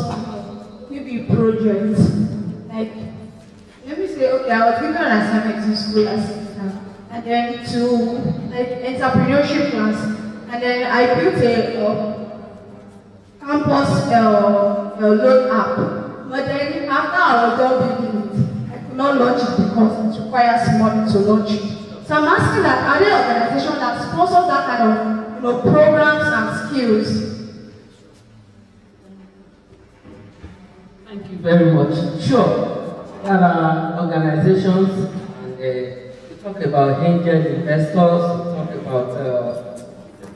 maybe projects? Like, let me say, okay, I was given an assignment in school and then to like entrepreneurship class, and then I built a campus loan app. But then after I was done building it, I could not launch it because it requires money to launch it. So I'm asking that, are there organizations that sponsor that kind of programs and skills? Thank you very much. Sure, there are organizations, and we talk about angel investors, we talk about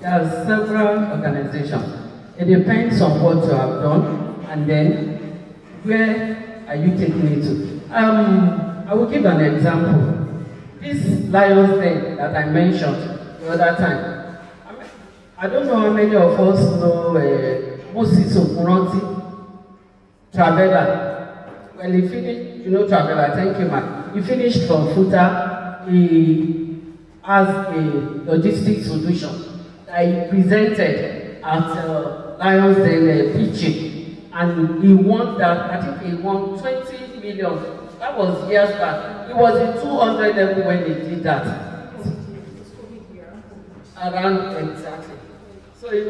there are several organizations. It depends on what you have done, and then where are you taking it to? I will give an example. This Lions Den that I mentioned the other time. I don't know how many of us know Moses Okuranti, Traveler. Well, he finished, you know Traveler, thank you, man. He finished from FUTA. He has a logistic solution that he presented at Lions Den pitching. And he won that, I think he won 20 million. That was years back. He was in 200 level when he did that. Around, exactly. So he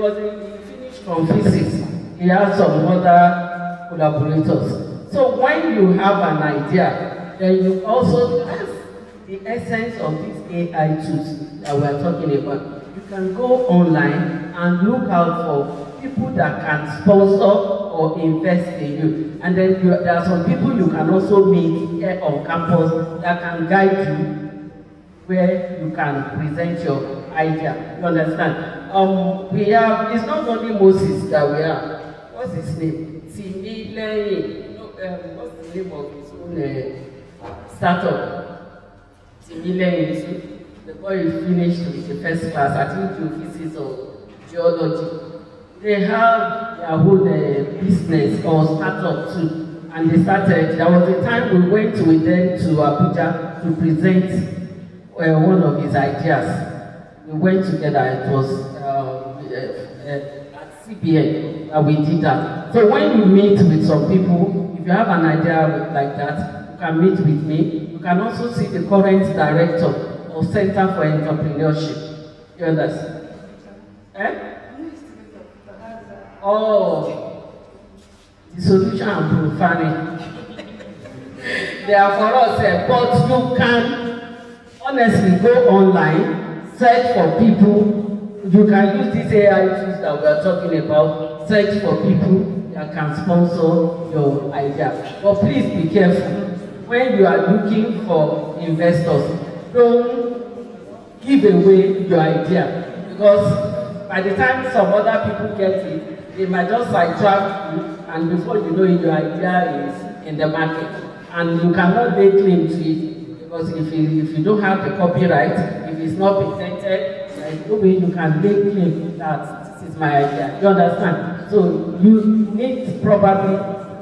finished from physics. He had some other collaborators. So when you have an idea, then you also, that's the essence of these AI tools that we are talking about. You can go online and look out for people that can sponsor or invest in you. And then there are some people you can also meet here on campus that can guide you where you can present your idea. You understand? We have, it's not only Moses that we have. What's his name? Timile. What's the name of his own startup? Timile. The boy is finished with the first class, I think geophysics or geology. They have their own business or startup too. And they started, there was a time we went with them to Abuja to present one of his ideas. We went together, it was at CBN that we did that. So when you meet with some people, if you have an idea like that, you can meet with me. You can also see the current director of Center for Entrepreneurship. You understand? Oh, the solution I'm profiling. they are for us, but you can honestly go online, search for people. You can use these AI tools that we are talking about, search for people that can sponsor your idea. But please be careful. When you are looking for investors, don't give away your idea, because by the time some other people get it, they might just sidetrack you, and before you know it, your idea is in the market. And you cannot lay claim to it, because if you don't have the copyright, if it's not patented, there is no way you can lay claim that this is my idea. You understand? So you need probably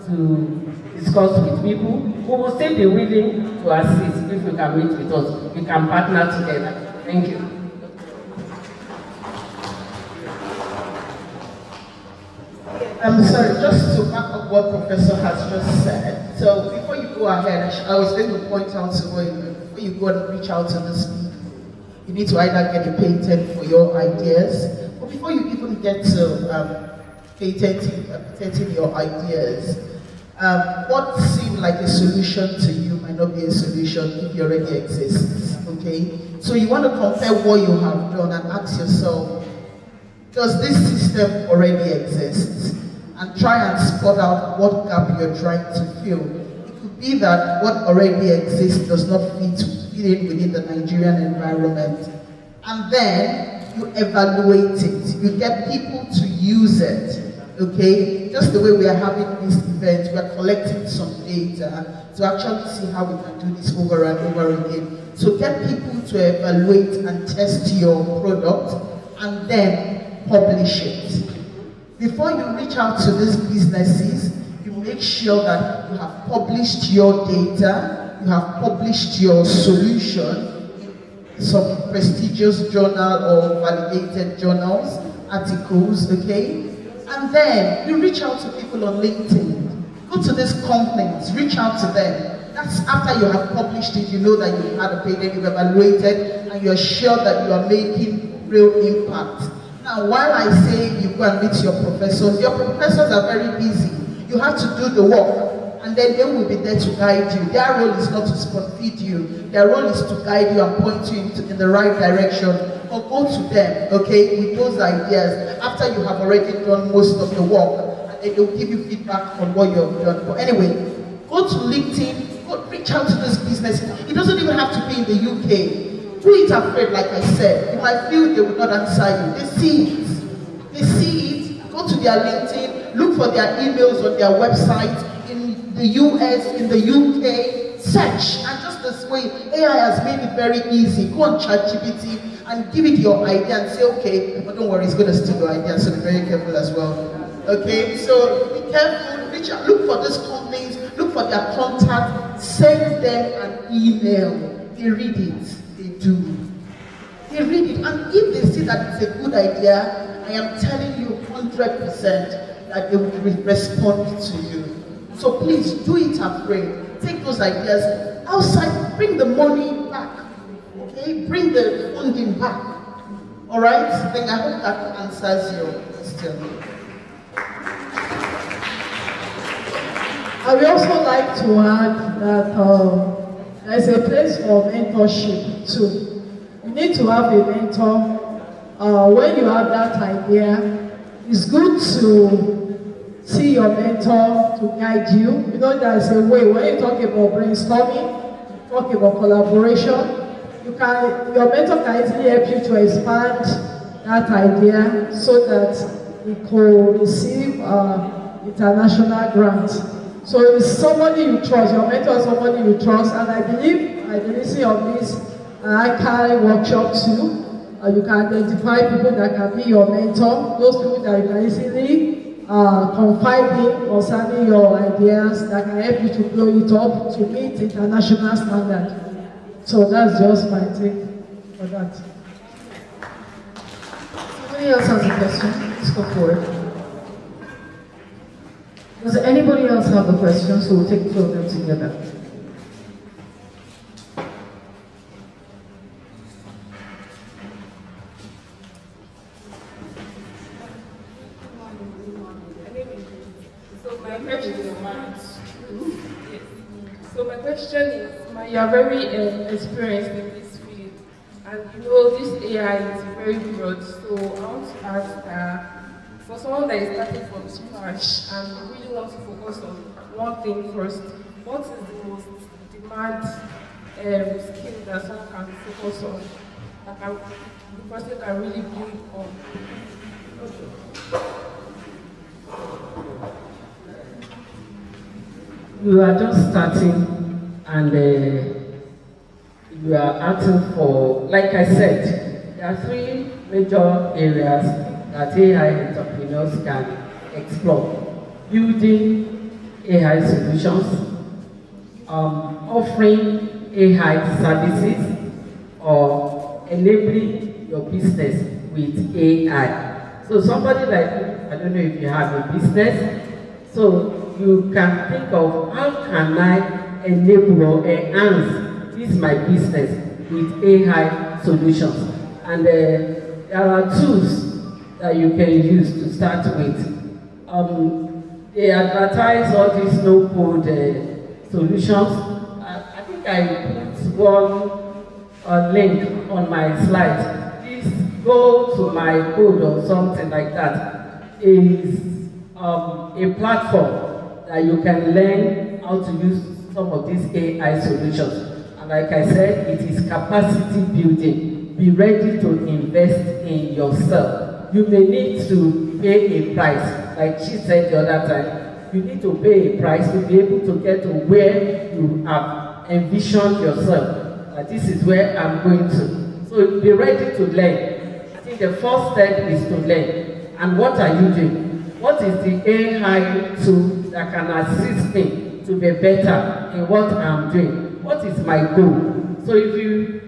to discuss with people who will still be willing to assist. If you can meet with us, we can partner together. Thank you. I'm sorry, just to back up what Professor has just said. So before you go ahead, I was going to point out to you, before you go and reach out to these people, you need to either get a patent for your ideas, or before you even get to patenting your ideas, what seemed like a solution to you might not be a solution if it already exists, okay? So you want to compare what you have done and ask yourself, does this system already exist? And try and spot out what gap you're trying to fill. It could be that what already exists does not fit in within the Nigerian environment. And then you evaluate it. You get people to use it, okay? Just the way we are having this event, we are collecting some data to actually see how we can do this over and over again. So get people to evaluate and test your product and then publish it. Before you reach out to these businesses, you make sure that you have published your data, you have published your solution in some prestigious journal or validated journals, articles, okay? And then you reach out to people on LinkedIn. Go to these companies, reach out to them. That's after you have published it, you know that you had a patent, you've evaluated, and you're sure that you are making real impact. Now, while I say you go and meet your professors are very busy. You have to do the work, and then they will be there to guide you. Their role is not to spoon feed you. Their role is to guide you and point you in the right direction. Or go to them, okay, with those ideas after you have already done most of the work, and then they'll give you feedback on what you have done. But anyway, go to LinkedIn, go reach out to this business. It doesn't even have to be in the UK. Do it afraid, like I said. You might feel they will not answer you. They see it. They see it. Go to their LinkedIn, look for their emails on their website in the US, in the UK, search. And just this way, AI has made it very easy. Go on ChatGPT and give it your idea and say, okay, but don't worry, it's going to steal your idea, so be very careful as well. Okay, so be careful, reach out, look for these companies, look for their contact, send them an email. They read it. Do. They read it, and if they see that it's a good idea, I am telling you 100% that they will respond to you. So please do it afraid. Take those ideas outside, bring the money back, okay? Bring the funding back. All right? Then I hope that answers your question. I would also like to add that there's a place for mentorship too. You need to have a mentor. When you have that idea, it's good to see your mentor to guide you. You know, there's a way, when you talk about brainstorming, talk about collaboration, your mentor can easily help you to expand that idea so that you could receive international grants. So it's somebody you trust, your mentor is somebody you trust, and I believe, I listening of this HERHCAI workshop too, you can identify people that can be your mentor, those people that you can easily confide in concerning your ideas, that can help you to blow it up to meet international standard. So that's just my take for that. Somebody else has a question? Let's go forward. Does anybody else have a question? So we'll take two of them together. So my question is, you are very experienced in this field, and you know this AI is very broad. So I want to ask, for someone that is starting from scratch and really wants to focus on one thing first, what is the most demand skill that someone can focus on, that the person can really build on? You are just starting and you are asking for, like I said, there are three major areas that AI entrepreneurs can explore. Building AI solutions, offering AI services, or enabling your business with AI. So somebody like you, I don't know if you have a business, so you can think of how can I enable or enhance my business with AI solutions. And there are tools that you can use to start with. They advertise all these no-code solutions. I think I put one link on my slide. Please go to my code or something like that. It is a platform that you can learn how to use some of these AI solutions. And like I said, it is capacity building. Be ready to invest in yourself. You may need to pay a price, like she said the other time. You need to pay a price to be able to get to where you have envisioned yourself. This is where I'm going to. So be ready to learn. I think the first step is to learn. And what are you doing? What is the AI tool that can assist me to be better in what I'm doing? What is my goal? So if you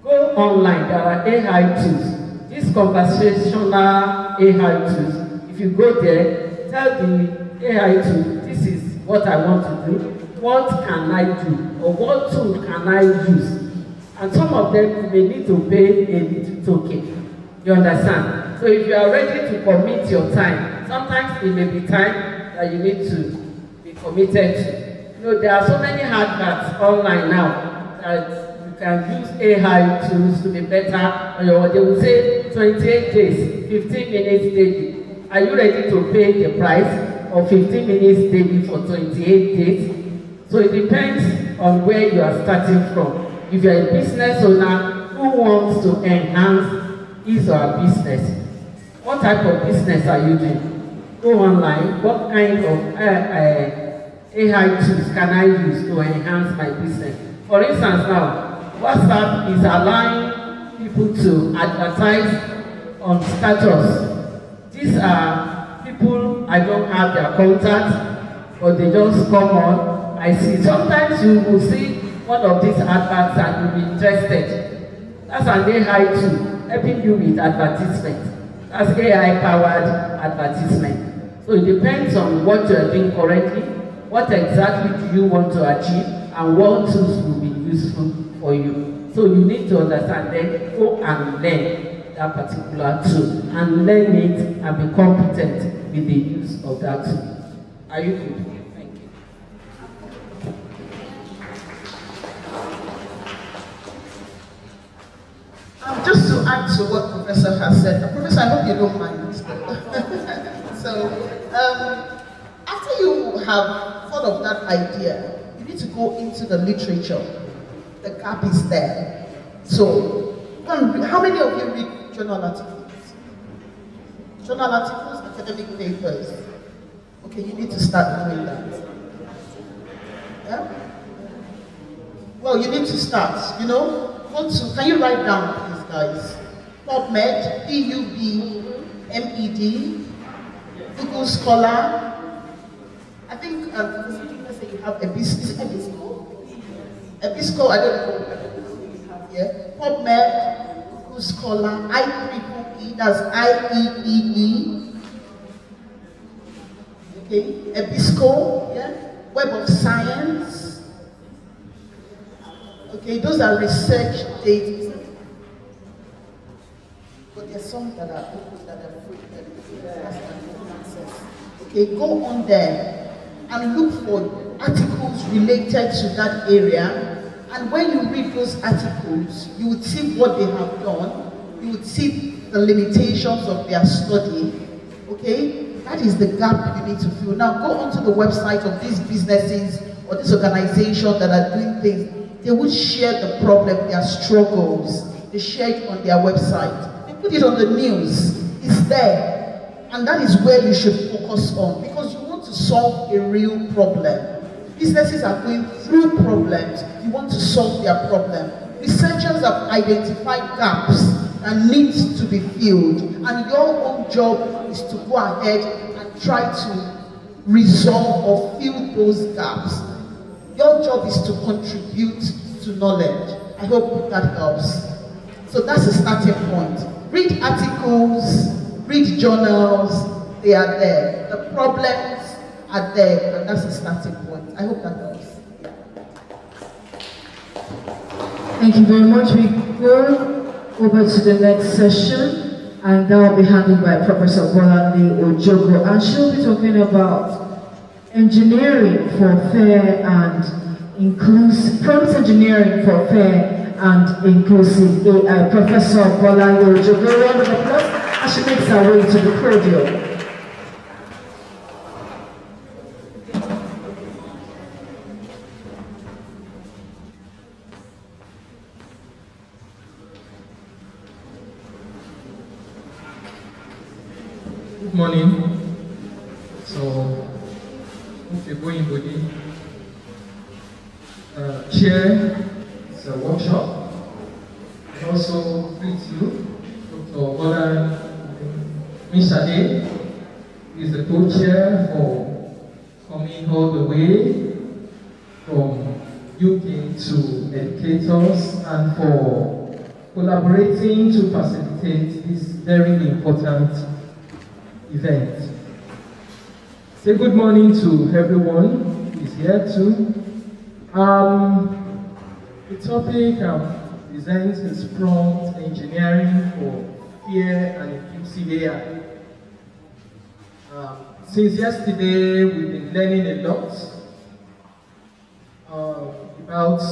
go online, there are AI tools. These conversational AI tools, if you go there, tell the AI tool, this is what I want to do. What can I do? Or what tool can I use? And some of them may need to pay a little token. You understand? So if you are ready to commit your time, sometimes it may be time that you need to be committed to. You know, there are so many adverts online now that you can use AI tools to be better. They will say 28 days, 15 minutes daily. Are you ready to pay the price of 15 minutes daily for 28 days? So it depends on where you are starting from. If you're a business owner who wants to enhance his or her business, what type of business are you doing? Go online. What kind of AI tools can I use to enhance my business? For instance, now, WhatsApp is allowing people to advertise on status. These are people, I don't have their contact, but they just come on. I see. Sometimes you will see one of these adverts and you'll be interested. That's an AI tool helping you with advertisement. That's AI-powered advertisement. So it depends on what you are doing currently, what exactly do you want to achieve, and what tools will be useful for you. So you need to understand, then go and learn that particular tool, and learn it and be competent with the use of that tool. Are you good? Thank you. Just to add to what Professor has said, Professor, I hope you don't mind. So, after you have thought of that idea, you need to go into the literature. The gap is there. So, how many of you read journal articles? Journal articles, academic papers. Okay, you need to start doing that. Yeah? Well, you need to start, you know. Can you write down, please, guys? PubMed, PUBMED, Google Scholar. I think you have Ebisco. Ebisco, I don't know what you have here. PubMed, Google Scholar, IEEE, that's IEEE. Okay, Ebisco, yeah. Web of Science. Okay, those are research data. But there's some that are open, that are free, that are access. Okay, go on there and look for articles related to that area. And when you read those articles, you would see what they have done. You would see the limitations of their study. Okay? That is the gap you need to fill. Now go onto the website of these businesses or this organization that are doing things. They would share the problem, their struggles. They share it on their website. They put it on the news. It's there. And that is where you should focus on, because you want to solve a real problem. Businesses are going through problems. You want to solve their problem. Researchers have identified gaps that need to be filled. And your own job is to go ahead and try to resolve or fill those gaps. Your job is to contribute to knowledge. I hope that helps. So that's a starting point. Read articles, read journals, they are there. The problems are there, and that's a starting point. I hope that helps. Thank you very much. We go over to the next session, and that will be handled by Professor Bolande Ojogo, and she'll be talking about engineering for fair and inclusive, prompt engineering for fair and inclusive AI. Professor Bolande Ojogo, round of applause as she makes her way to the podium. Good morning. So, hope you're going body. Chair, it's a workshop. I also greet you, Dr. Bolan Mishade, who is the co-chair for coming all the way from UK to educators and for collaborating to facilitate this very important event. Say good morning to everyone who is here too. The topic presents is prompt engineering for fair and inclusive AI. Since yesterday, we've been learning a lot about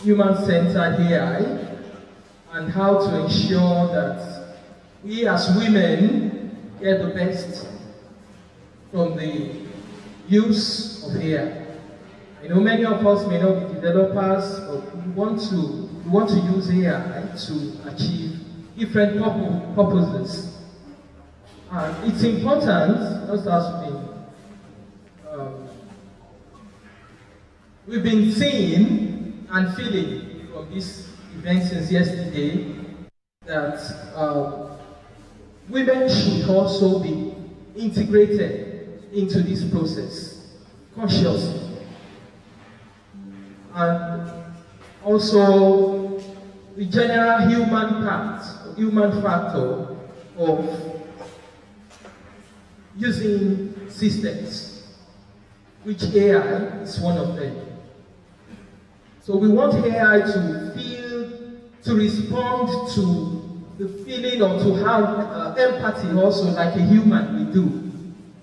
human-centered AI and how to ensure that we as women get the best from the use of AI. I know many of us may not be developers, but we want to use AI to achieve different purposes. And it's important, just as we've been seeing and feeling from this event since yesterday, that women should also be integrated into this process consciously. And also the general human factor of using systems, which AI is one of them. So we want AI to feel, to respond to the feeling, or to have empathy also like a human we do.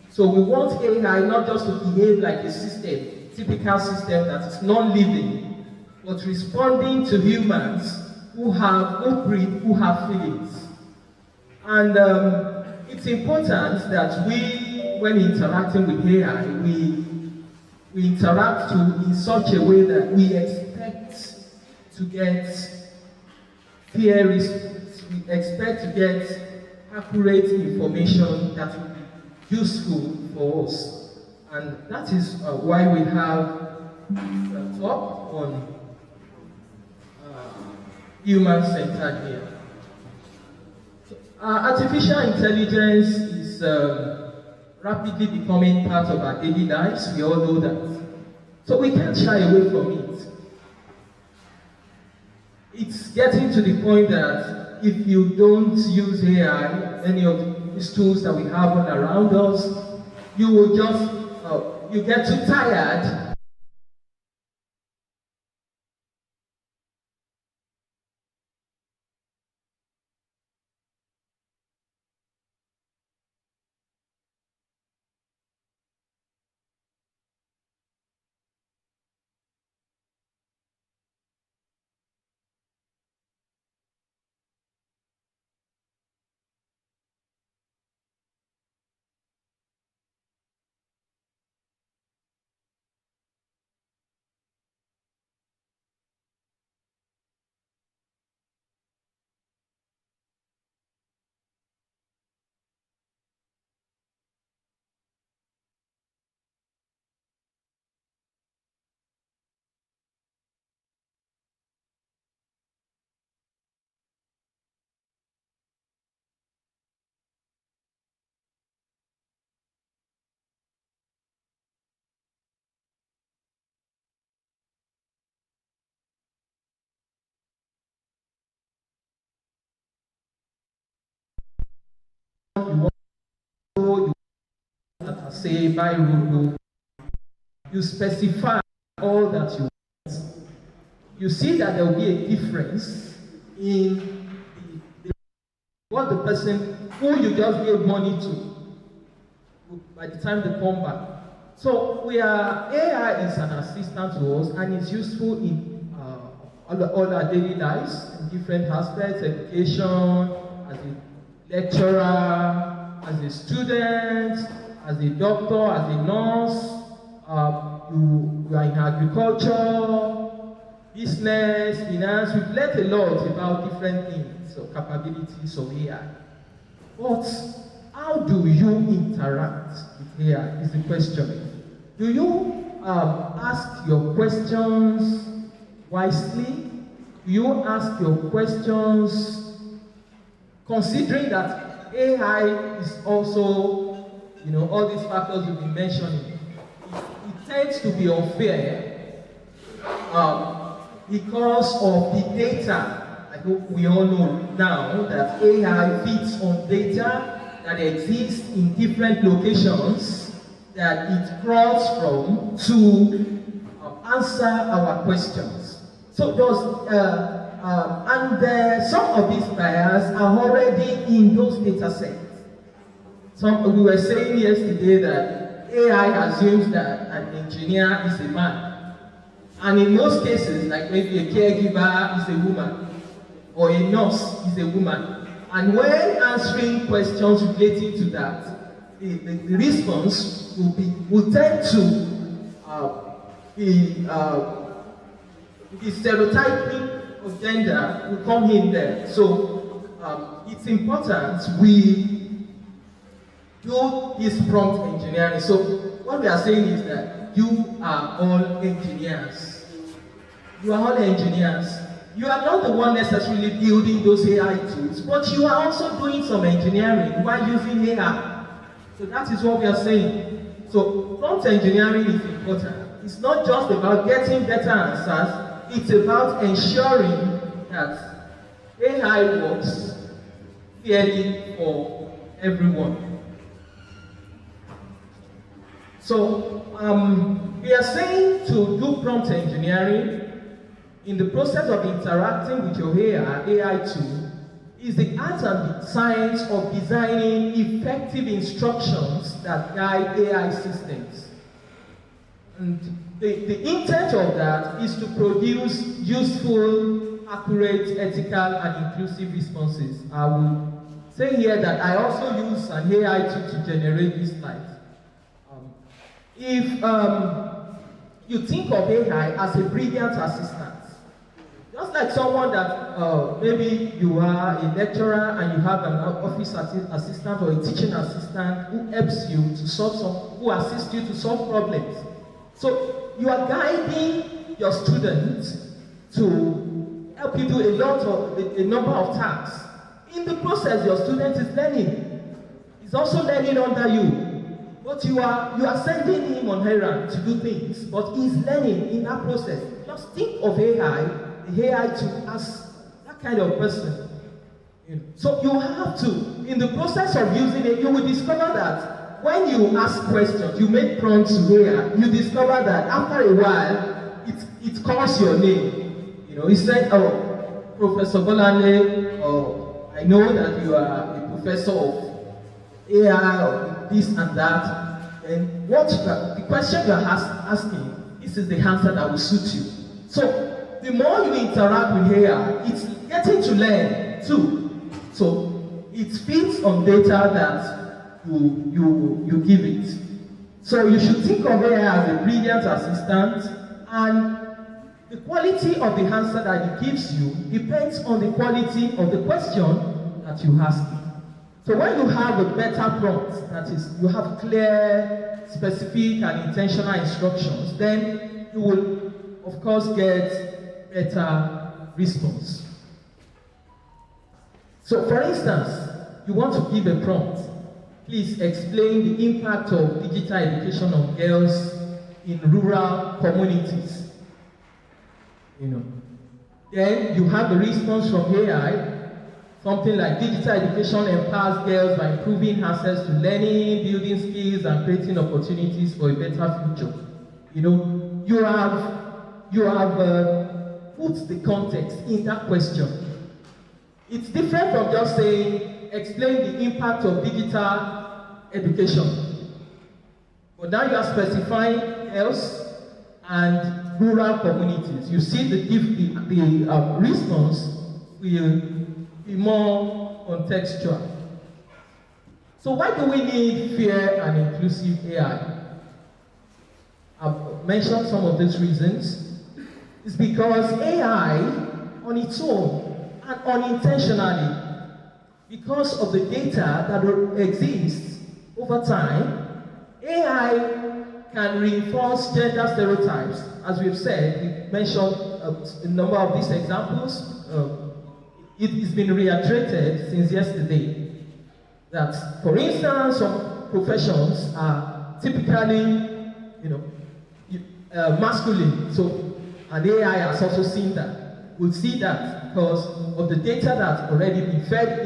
So we want AI not just to behave like a system, typical system that is non-living, but responding to humans who have feelings. And it's important that we, when interacting with AI, we interact in such a way that we expect to get fair response. We expect to get accurate information that will be useful for us. And that is why we have a talk on human-centered AI. Artificial intelligence is rapidly becoming part of our daily lives. We all know that. So we can't shy away from it. It's getting to the point that if you don't use AI, any of these tools that we have all around us, you will just, you get too tired you want to go, you say by rule, you specify all that you want. You see that there will be a difference in what the person who you just gave money to by the time they come back. So AI is an assistant to us and is useful in all our daily lives in different aspects, education, as a lecturer, as a student, as a doctor, as a nurse, you are in agriculture, business, finance. We've learned a lot about different things or capabilities of AI. But how do you interact with AI is the question. Do you ask your questions wisely? Do you ask your questions considering that AI is also, all these factors you've been mentioning? It tends to be unfair because of the data. I hope we all know now that AI feeds on data that exists in different locations that it crawls from to answer our questions. So some of these bias are already in those data sets. We were saying yesterday that AI assumes that an engineer is a man. And in most cases, like maybe a caregiver is a woman, or a nurse is a woman. And when answering questions relating to that, the response will tend to the stereotyping of gender will come in there. So it's important we do this prompt engineering. So what we are saying is that you are all engineers. You are all engineers. You are not the one necessarily building those AI tools, but you are also doing some engineering while using AI. So that is what we are saying. So prompt engineering is important. It's not just about getting better answers, it's about ensuring that AI works fairly for everyone. So we are saying to do prompt engineering in the process of interacting with your AI tool is the art and the science of designing effective instructions that guide AI systems. And the intent of that is to produce useful, accurate, ethical, and inclusive responses. I will say here that I also use an AI tool to generate these slides. If you think of AI as a brilliant assistant, just like someone that maybe you are a lecturer and you have an office assistant or a teaching assistant who helps you to who assists you to solve problems. So you are guiding your students to help you do a number of tasks. In the process, your student is learning. He's also learning under you. But you are sending him on errand to do things, but he's learning in that process. Just think of AI, the AI to as that kind of person. So you have to, in the process of using it, you will discover that when you ask questions, you make prompts to AI, you discover that after a while, it calls your name. It said, oh, Professor Bolane, or I know that you are a professor of AI or this and that. And the question you are asking, this is the answer that will suit you. So the more you interact with AI, it's getting to learn too. So it feeds on data that you give it. So you should think of AI as a brilliant assistant, and the quality of the answer that it gives you depends on the quality of the question that you ask it. So when you have a better prompt, that is, you have clear, specific, and intentional instructions, then you will, of course, get better response. So, for instance, you want to give a prompt. Please explain the impact of digital education on girls in rural communities. Then you have the response from AI. Something like digital education empowers girls by improving access to learning, building skills, and creating opportunities for a better future. You know, you have put the context in that question. It's different from just saying, explain the impact of digital education. But now you are specifying health and rural communities. You see the response will be more contextual. So why do we need fair and inclusive AI? I've mentioned some of these reasons. It's because AI on its own and unintentionally, because of the data that exists over time, AI can reinforce gender stereotypes. As we've said, we've mentioned a number of these examples. It has been reiterated since yesterday that, for instance, some professions are typically, masculine. So, and AI has also seen that. We'll see that because of the data that's already been fed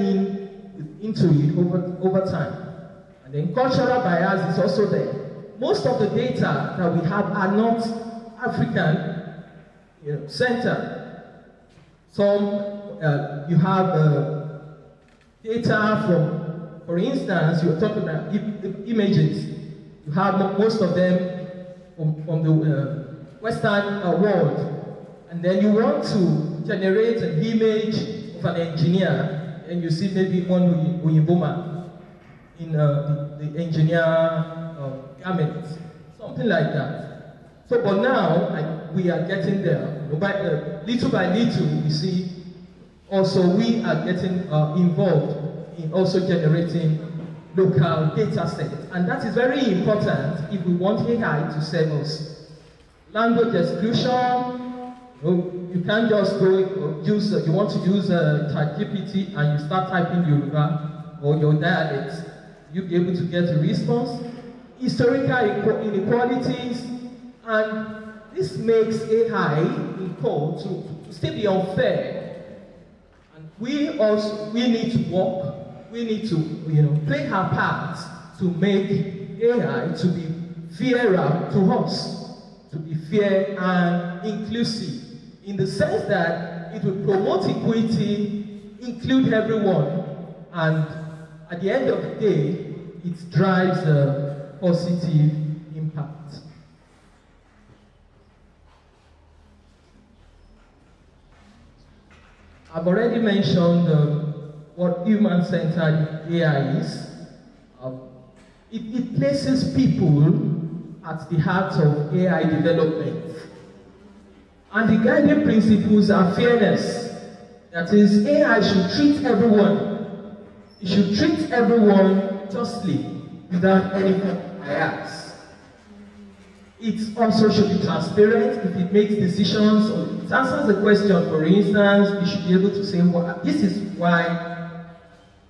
into it over time. And then cultural bias is also there. Most of the data that we have are not African centered. Some you have data from, for instance, you're talking about images. You have most of them from the Western world, and then you want to generate an image of an engineer, and you see maybe one Uyiboma in the engineer garment, something like that. So, but now we are getting there. Little by little, we see also we are getting involved in also generating local data sets, and that is very important if we want AI to serve us. Language exclusion, you can't just go use, you want to use ChatGPT and you start typing Yoruba or your dialect, you'll be able to get a response. Historical inequalities, and this makes AI in code to still be unfair. And we need to work, we need to play our part to make AI to be fairer to us, to be fair and inclusive, in the sense that it will promote equity, include everyone, and at the end of the day, it drives a positive impact. I've already mentioned what human-centered AI is. It places people at the heart of AI development. And the guiding principles are fairness. That is, AI should treat everyone. It should treat everyone justly, without any bias. It also should be transparent if it makes decisions or it answers a question. For instance, you should be able to say, well, this is why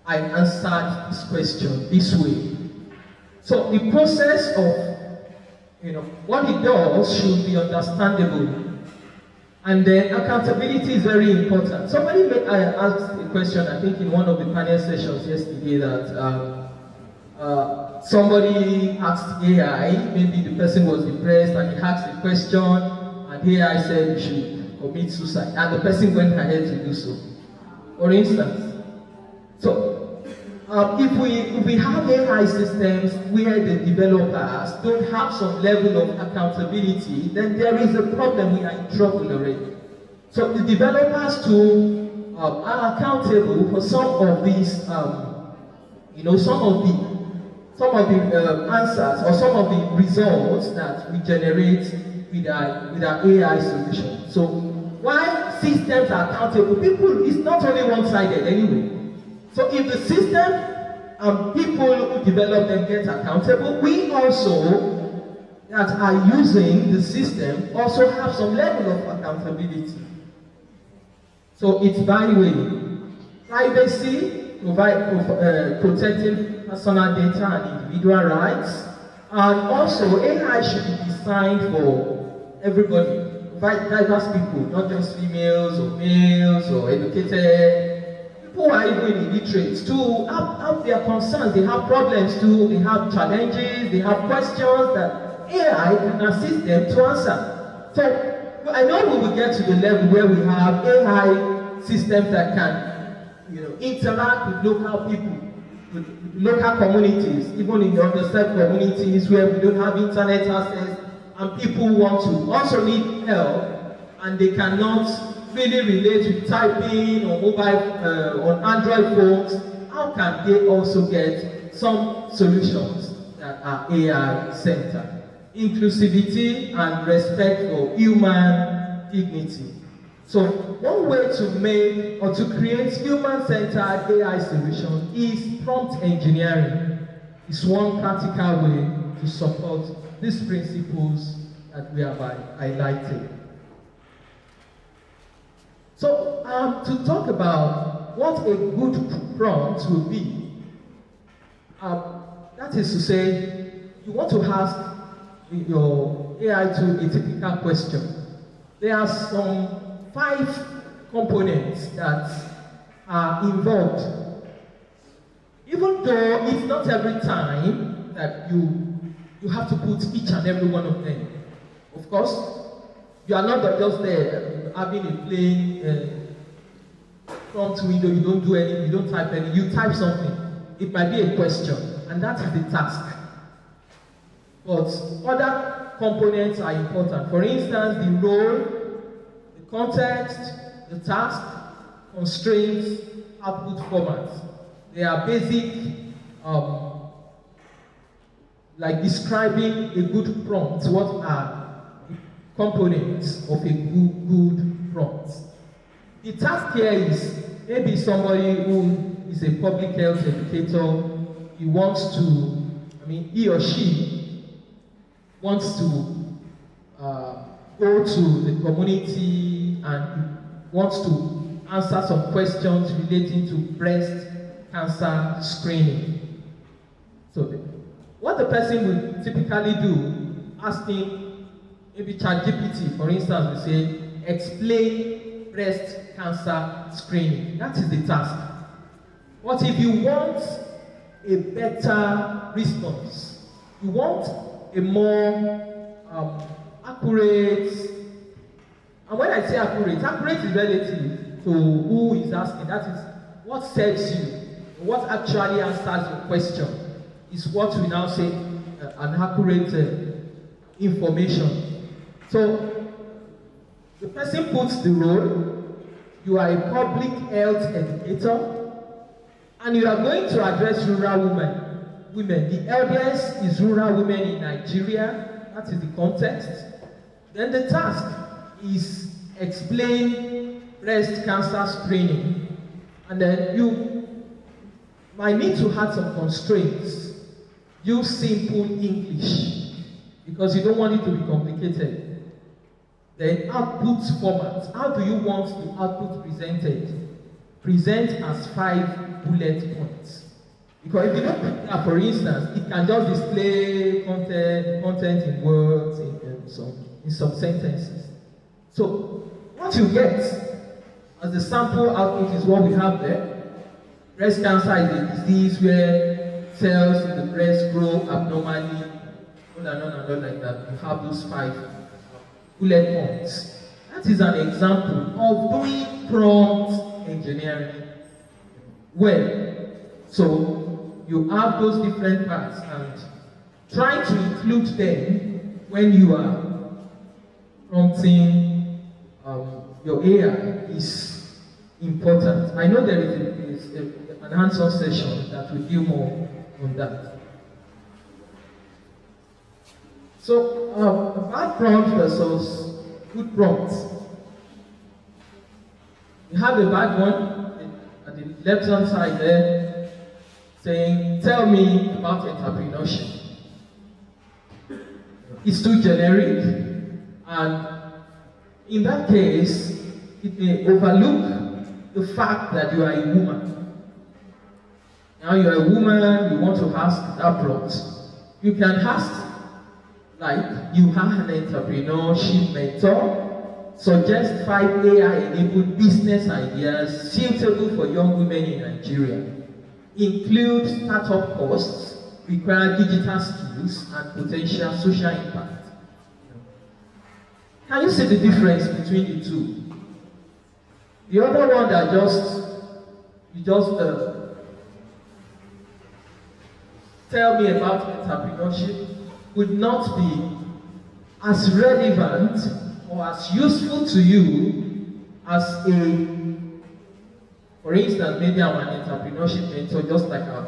I answered this question this way. So the process of what it does should be understandable. And then accountability is very important. Somebody asked a question, I think in one of the panel sessions yesterday, that somebody asked AI, maybe the person was depressed and he asked a question, and AI said you should commit suicide, and the person went ahead to do so, for instance. So, if we have AI systems where the developers don't have some level of accountability, then there is a problem. We are in trouble already. So the developers too are accountable for some of these, some of the answers or some of the results that we generate with our AI solution. So why systems are accountable? People, it's not only one-sided anyway. So if the system and people who develop them get accountable, we also, that are using the system, also have some level of accountability. So it's by-way. Privacy, protecting personal data and individual rights, and also AI should be designed for everybody, diverse people, not just females or males or educated. who are even illiterate to have their concerns. They have problems too, they have challenges, they have questions that AI can assist them to answer. So I know we will get to the level where we have AI systems that can interact with local people, with local communities, even in the underserved communities where we don't have internet access and people want to also need help and they cannot really relate with typing or mobile on Android phones. How can they also get some solutions that are AI centered? Inclusivity and respect for human dignity. So one way to make or to create human-centered AI solution is prompt engineering. It's one practical way to support these principles that we have highlighted. So to talk about what a good prompt will be, that is to say, you want to ask your AI to a typical question. There are some 5 components that are involved. Even though it's not every time that you have to put each and every one of them. Of course, you are not just there having a plain prompt window, you don't do anything, you don't type anything, you type something. It might be a question, and that is the task. But other components are important. For instance, the role, the context, the task, constraints, output formats. They are basic, like describing a good prompt. What are the components of a good prompt? The task here is maybe somebody who is a public health educator. He wants to, he or she wants to go to the community and wants to answer some questions relating to breast cancer screening. So what the person will typically do, asking maybe ChatGPT, for instance, will say, explain breast cancer screening. That is the task. But if you want a better response, you want a more accurate, and when I say accurate is relative to who is asking. That is what serves you, what actually answers your question is what we now say an accurate information. So the person puts the role, you are a public health educator, and you are going to address rural women. The eldest is rural women in Nigeria, that is the context. Then the task is explain breast cancer screening. And then you might need to add some constraints. Use simple English, because you don't want it to be complicated. Then output format. How do you want the output presented? Present as 5 bullet points. Because if you don't do that, for instance, it can just display content in words, in some sentences. So what you get as the sample output is what we have there. Breast cancer is a disease where cells in the breast grow abnormally, on and on like that. You have those 5 bullet points. That is an example of doing prompt engineering well. So you have those different parts and try to include them when you are prompting your AI is important. I know there is an hands-on session that will deal more on that. So a bad prompt versus good prompts. You have a bad one at the left-hand side there, saying, tell me about entrepreneurship. It's too generic, and in that case, it may overlook the fact that you are a woman. Now you are a woman, you want to ask that prompt. You can ask, like, you have an entrepreneurship mentor, suggest 5 AI-enabled business ideas suitable for young women in Nigeria. Include startup costs, require digital skills, and potential social impact. Can you see the difference between the two? The other one that you just tell me about entrepreneurship would not be as relevant or as useful to you as for instance, maybe I'm an entrepreneurship mentor, just like our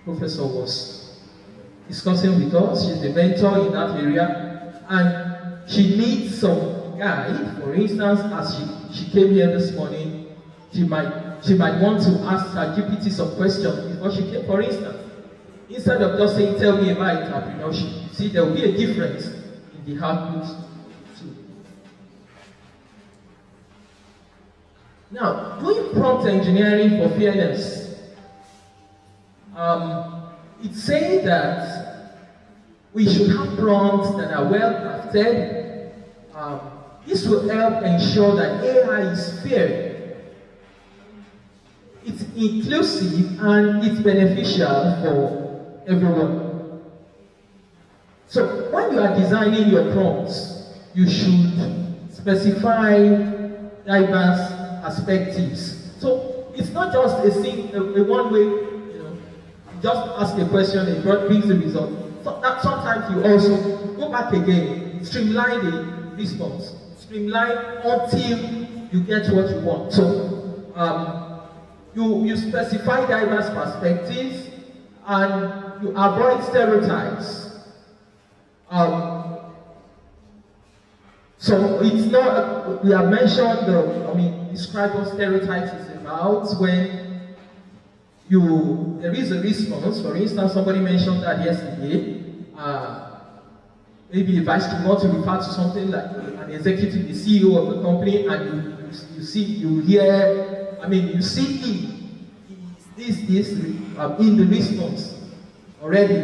professor was discussing with us. She's the mentor in that area, and she needs some guide. For instance, as she came here this morning, she might want to ask her GPT some questions before she came, for instance. Instead of just saying, tell me about entrepreneurship, you see, there will be a difference in the output too. Now, doing prompt engineering for fairness, it's saying that we should have prompts that are well crafted. This will help ensure that AI is fair, it's inclusive, and it's beneficial for everyone. So when you are designing your prompts, you should specify diverse perspectives. So it's not just a one way, you just ask a question and it brings the result. So that sometimes you also go back again, streamline the response, streamline until you get what you want. So you specify diverse perspectives and you avoid stereotypes. So it's not, we have mentioned describe what stereotypes is about when there is a response. For instance, somebody mentioned that yesterday, maybe a vice chairman to refer to something like an executive, the CEO of the company, and you see him, this in the response already.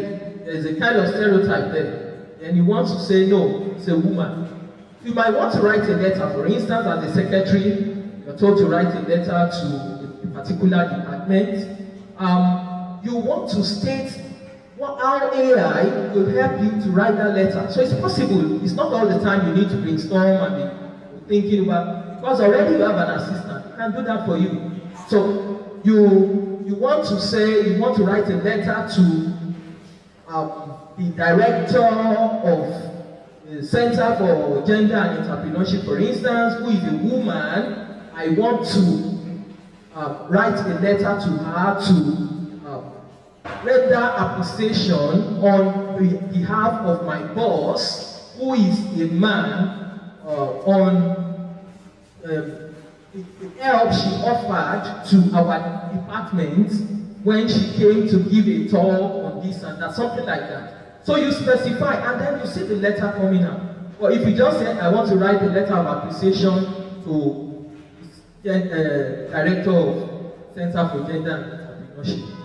There's a kind of stereotype there, and you want to say no, it's a woman. You might want to write a letter, for instance, as a secretary, you're told to write a letter to a particular department. You want to state how AI will help you to write that letter. So it's possible. It's not all the time you need to brainstorm and be thinking about, because already you have an assistant. You can do that for you. So you want to write a letter to the director of the Center for Gender and Entrepreneurship, for instance, who is a woman. I want to write a letter to her to render appreciation on behalf of my boss, who is a man, on the help she offered to our department when she came to give a talk on this and that, something like that. So you specify, and then you see the letter coming out. But if you just say, I want to write a letter of appreciation to the director of Center for Gender and Entrepreneurship,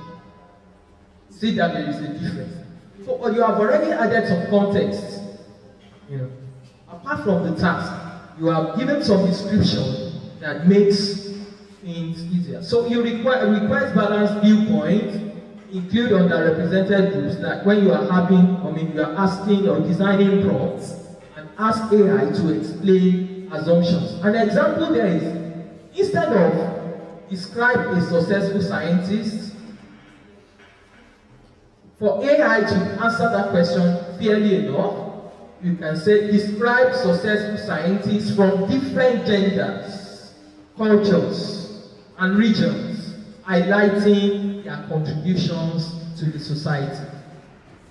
see that there is a difference. So you have already added some context. Apart from the task, you have given some description that makes things easier. So you requires balanced viewpoint. Include underrepresented groups, that when you are you are asking or designing prompts, and ask AI to explain assumptions. An example there is, instead of describe a successful scientist, for AI to answer that question fairly enough, you can say describe successful scientists from different genders, cultures, and regions, highlighting their contributions to the society.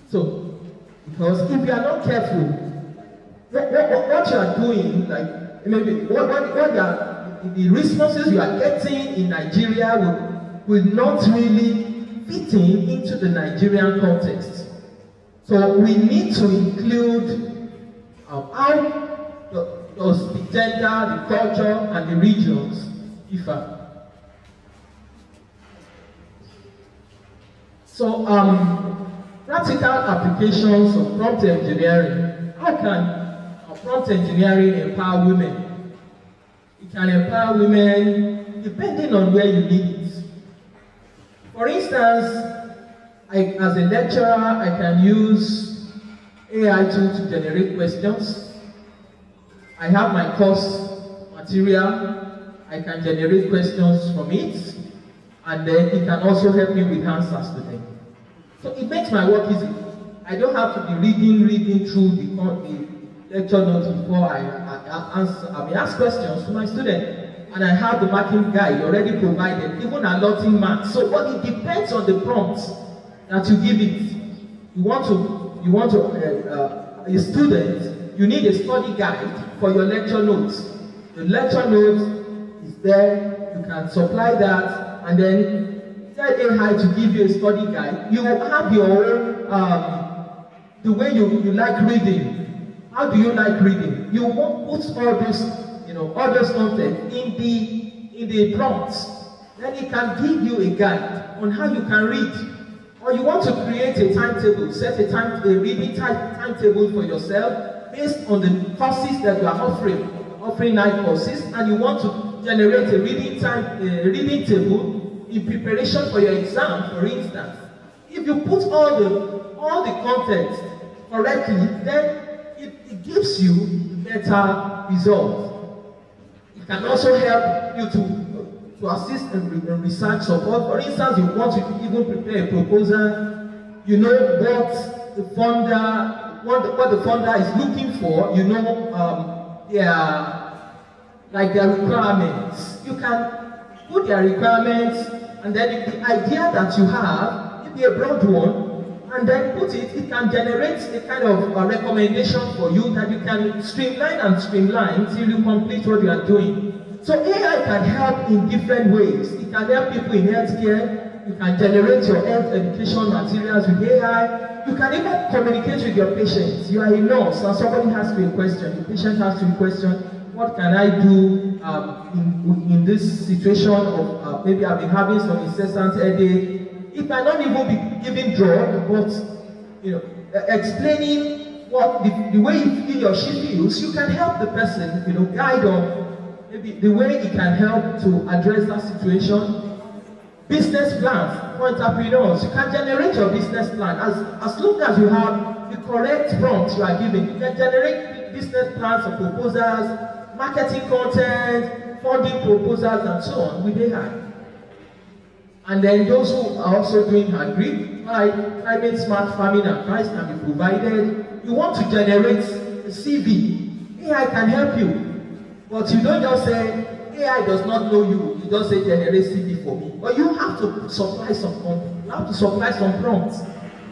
So, because if you are not careful, what you are doing, like maybe the responses you are getting in Nigeria will not really fit into the Nigerian context. So we need to include how does the gender, the culture, and the regions differ. So, practical applications of prompt engineering. How can prompt engineering empower women. It can empower women depending on where you need it. For instance, as a lecturer, I can use AI tool to generate questions. I have my course material. I can generate questions from it, and then it can also help me with answers to them. So it makes my work easy. I don't have to be reading through the lecture notes before I ask questions to my student. And I have the marking guide already provided, even allotting marks. So what it depends on the prompts that you give it. A student, you need a study guide for your lecture notes. The lecture notes is there, you can supply that, and then tell AI to give you a study guide. You have your own, the way you like reading. How do you like reading? You won't put all this, all this content in the prompts. Then it can give you a guide on how you can read. Or you want to create a timetable, set a reading timetable for yourself based on the courses that you are offering 9 courses, and you want to generate a reading table in preparation for your exam, for instance. If you put all the content correctly, then it gives you better results. It can also help you to assist in research support. For instance, you want to even prepare a proposal, you know what the funder is looking for, you know their requirements. You can put their requirements, and then if the idea that you have, maybe a broad one, and then put it can generate a kind of recommendation for you that you can streamline till you complete what you are doing. So AI can help in different ways. It can help people in healthcare. You can generate your health education materials with AI. You can even communicate with your patients. You are a nurse and somebody asks you a question. The patient asks you a question, what can I do in this situation of maybe I've been having some incessant headache. It might not even be giving drug, but explaining what the way he or she feels, you can help the person, guide on maybe the way it can help to address that situation. Business plans for entrepreneurs. You can generate your business plan as long as you have the correct prompts you are giving. You can generate business plans or proposals, marketing content, funding proposals, and so on with AI. And then those who are also doing agri, climate smart farming advice can be provided. You want to generate a CV, AI can help you. But you don't just say, AI does not know you, you just say generate CV for me. But you have to supply some content, you have to supply some prompts.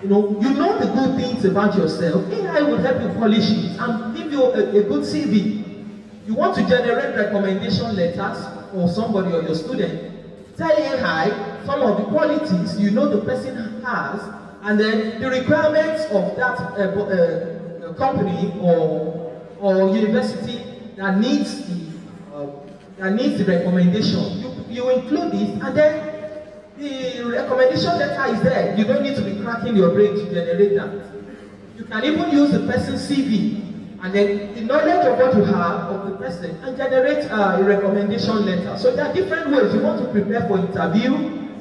You know the good things about yourself, AI will help you polish it and give you a good CV. You want to generate recommendation letters for somebody or your student, tell AI some of the qualities the person has, and then the requirements of that company or university that needs the recommendation. You include it, and then the recommendation letter is there. You don't need to be cracking your brain to generate that. You can even use the person's CV, and then the knowledge of what you have of the person, and generate a recommendation letter. So there are different ways. You want to prepare for interview,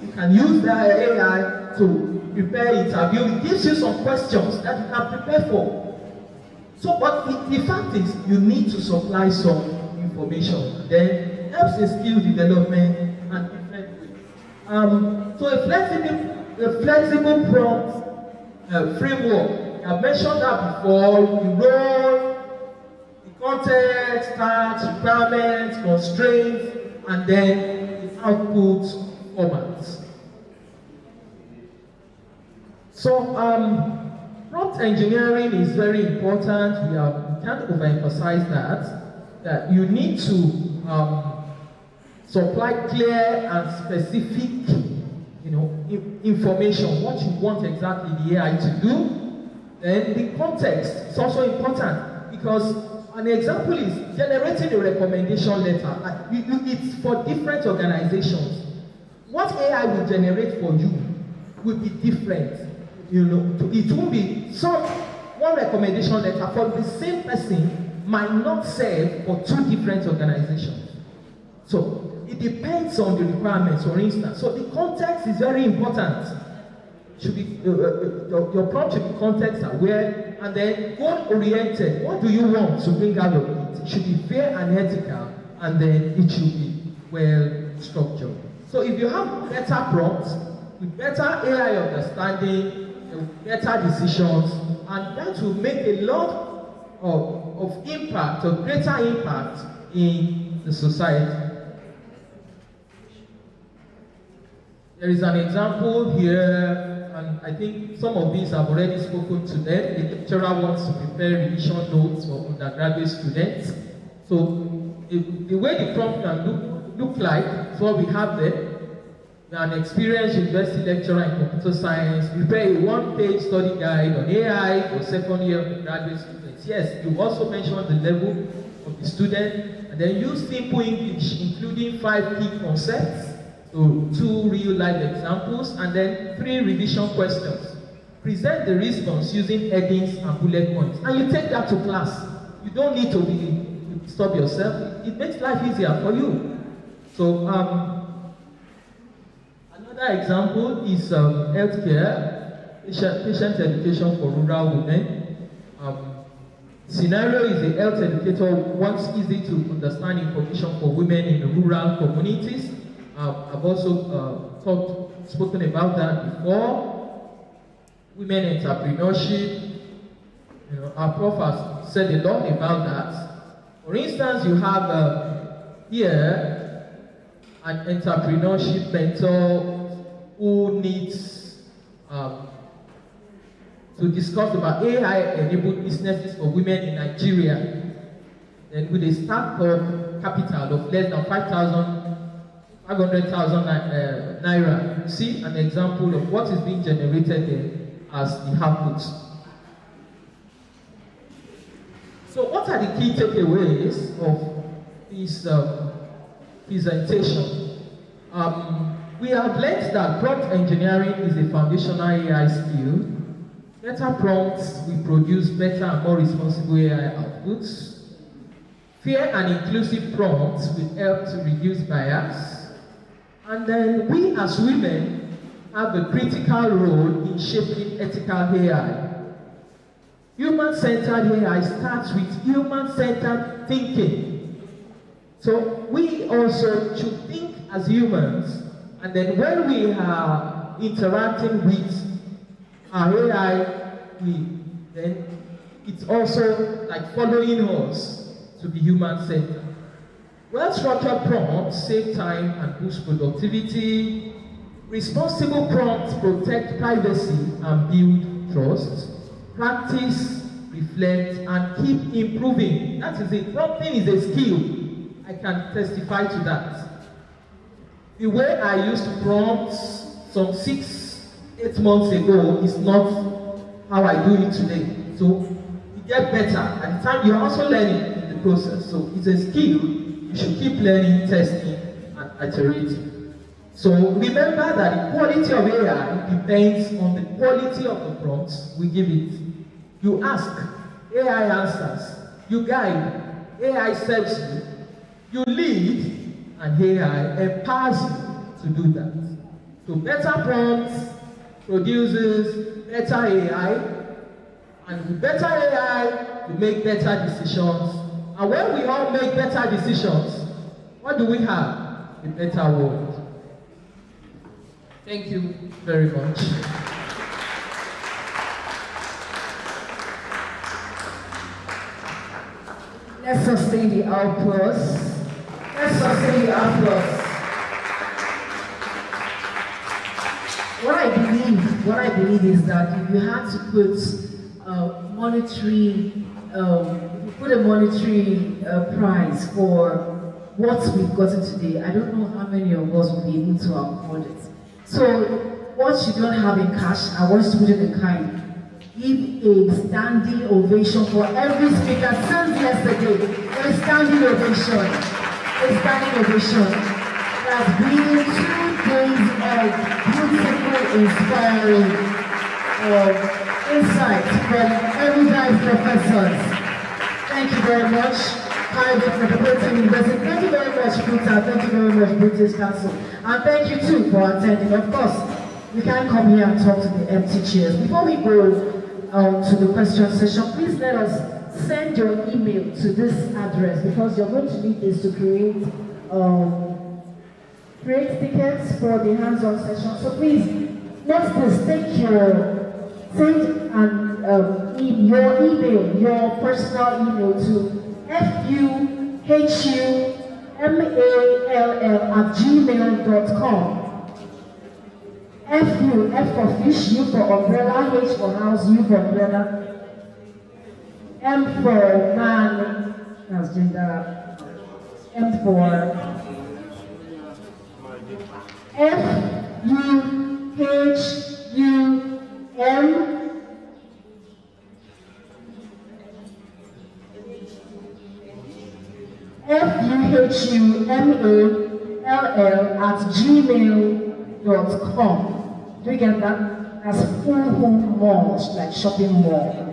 you can use the AI to prepare interview. It gives you some questions that you can prepare for. So, but the fact is, you need to supply some information. Then it helps in skill development and different ways. So a flexible prompt framework. I've mentioned that before. The role, the context, tasks, requirements, constraints, and then the output formats. So prompt engineering is very important. We can't overemphasize that you need to supply clear and specific information, what you want exactly the AI to do. Then the context is also important, because an example is generating a recommendation letter. It's for different organizations. What AI will generate for you will be different. It will be some one recommendation letter for the same person might not serve for two different organizations. So it depends on the requirements, for instance. So the context is very important. Should be your prompt should be context aware and then goal oriented. What do you want to bring out of it? It should be fair and ethical, and then it should be well structured. So if you have better prompts with better AI understanding, better decisions, and that will make a lot of impact, of greater impact in the society. There is an example here, and I think some of these have already spoken to them. The lecturer wants to prepare revision notes for undergraduate students. So the way the prompt can look like is what we have there. We are an experienced university lecturer in computer science. Prepare a one-page study guide on AI for second year undergraduate students. Yes, you also mentioned the level of the student, and then use simple English, including 5 key concepts. So 2 real-life examples, and then 3 revision questions. Present the response using headings and bullet points. And you take that to class. You don't need to stop yourself. It makes life easier for you. So another example is healthcare, patient education for rural women. Scenario is a health educator wants easy to understand information for women in rural communities. I've also spoken about that before. Women entrepreneurship. Our prof has said a lot about that. For instance, you have here an entrepreneurship mentor who needs to discuss about AI-enabled businesses for women in Nigeria. Then with a startup capital of less than 500,000 naira. You see an example of what is being generated there as the output. So what are the key takeaways of this presentation? We have learned that prompt engineering is a foundational AI skill. Better prompts will produce better and more responsible AI outputs. Fair and inclusive prompts will help to reduce bias. And then we as women have a critical role in shaping ethical AI. Human-centered AI starts with human-centered thinking. So we also should think as humans, and then when we are interacting with our AI, then it's also like following us to be human-centered. Well-structured prompts save time and boost productivity. Responsible prompts protect privacy and build trust. Practice, reflect, and keep improving. That is it. Prompting is a skill. I can testify to that. The way I used to prompt some 6-8 months ago is not how I do it today. So you get better. At the time, you're also learning in the process. So it's a skill. You should keep learning, testing, and iterating. So remember that the quality of AI depends on the quality of the prompts we give it. You ask, AI answers. You guide, AI serves you. You lead, and AI empowers you to do that. So better prompts produces better AI, and with better AI, you make better decisions. And when we all make better decisions, what do we have? A better world. Thank you very much. Let's sustain the applause. Let's sustain the applause. What I believe is that if you had to put monetary put a monetary prize for what we've gotten today, I don't know how many of us will be able to afford it. So what you don't have in cash, I want you to put it in kind. Give a standing ovation for every speaker since yesterday. A standing ovation. A standing ovation. It has been 2 days of beautiful, inspiring insight from erudite professors. Thank you very much, Cardiff Metropolitan University. Thank you very much, Peter. Thank you very much, British Council. And thank you too for attending. Of course, we can't come here and talk to the empty chairs. Before we go to the question session, please let us send your email to this address because you're going to need this to create tickets for the hands-on session. So please, next this, send your email, your personal email to fuhumall@gmail.com. F for fish, U for umbrella, H for house, U for umbrella, M for man, that's gender, M for FUHUM FUHUMALL@gmail.com. Do you get that? That's full home malls, like shopping mall.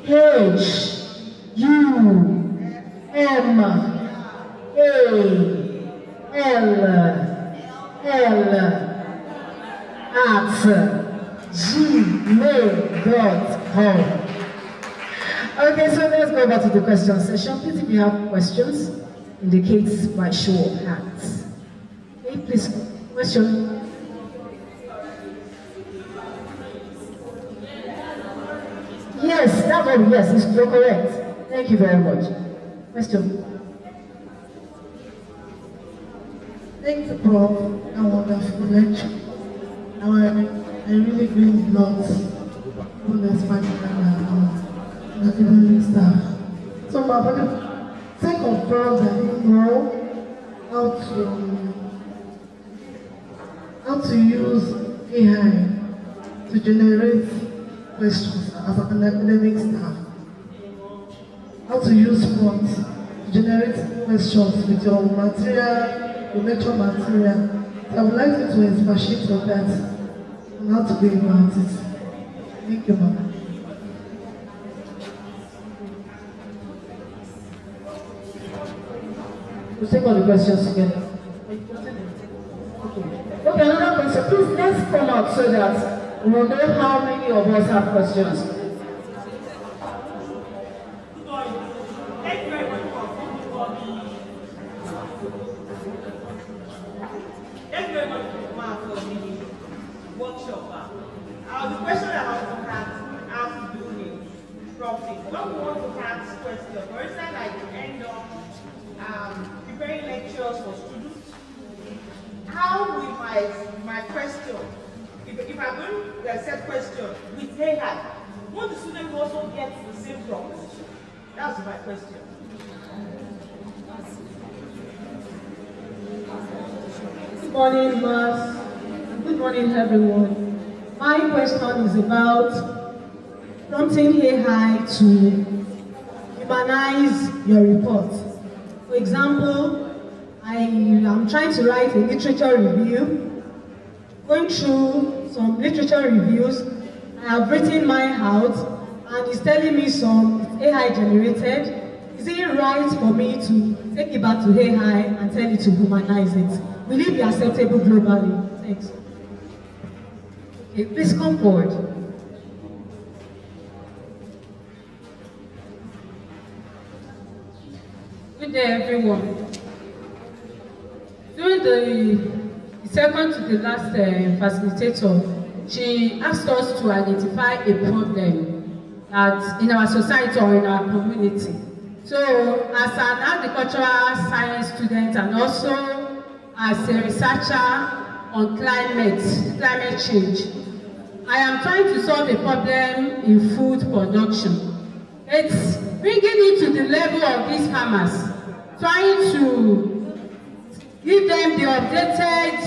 HUMALL@gmail.com. Okay, so let's go back to the question session. Please, if you have questions, indicate by show of hands. Okay, please, question. Yes, that one, yes, you're correct. Thank you very much. Question. Thank you, Prof. A wonderful lecture. I really gained lots on the Spanish and academic staff. So, my brother, take of Prof that you know how to use AI to generate questions as an academic staff. How to use prompts to generate questions with your material, your lecture material. So I would like you to expatiate on that and how to go about it. Thank you, ma'am. We'll take all the questions together. Okay, another question. Please, let's come out so that we'll know how many of us have questions. The question I want to ask you is prompting. When we want to ask questions, for instance, like end up preparing lectures for students, how will my question, if I'm going to set question with AI, won't the student also get the same prompt? That's my question. Good morning, Mass. Good morning, everyone. My question is about prompting AI to humanize your report. For example, I am trying to write a literature review. Going through some literature reviews, I have written mine out, and it's telling me some AI generated. Is it right for me to take it back to AI and tell it to humanize it? Will it be acceptable globally? Thanks. Okay, please come forward. Good day, everyone. During the second to the last facilitator, she asked us to identify a problem that in our society or in our community. So, as an agricultural science student and also as a researcher on climate change, I am trying to solve a problem in food production. It's bringing it to the level of these farmers, trying to give them the updated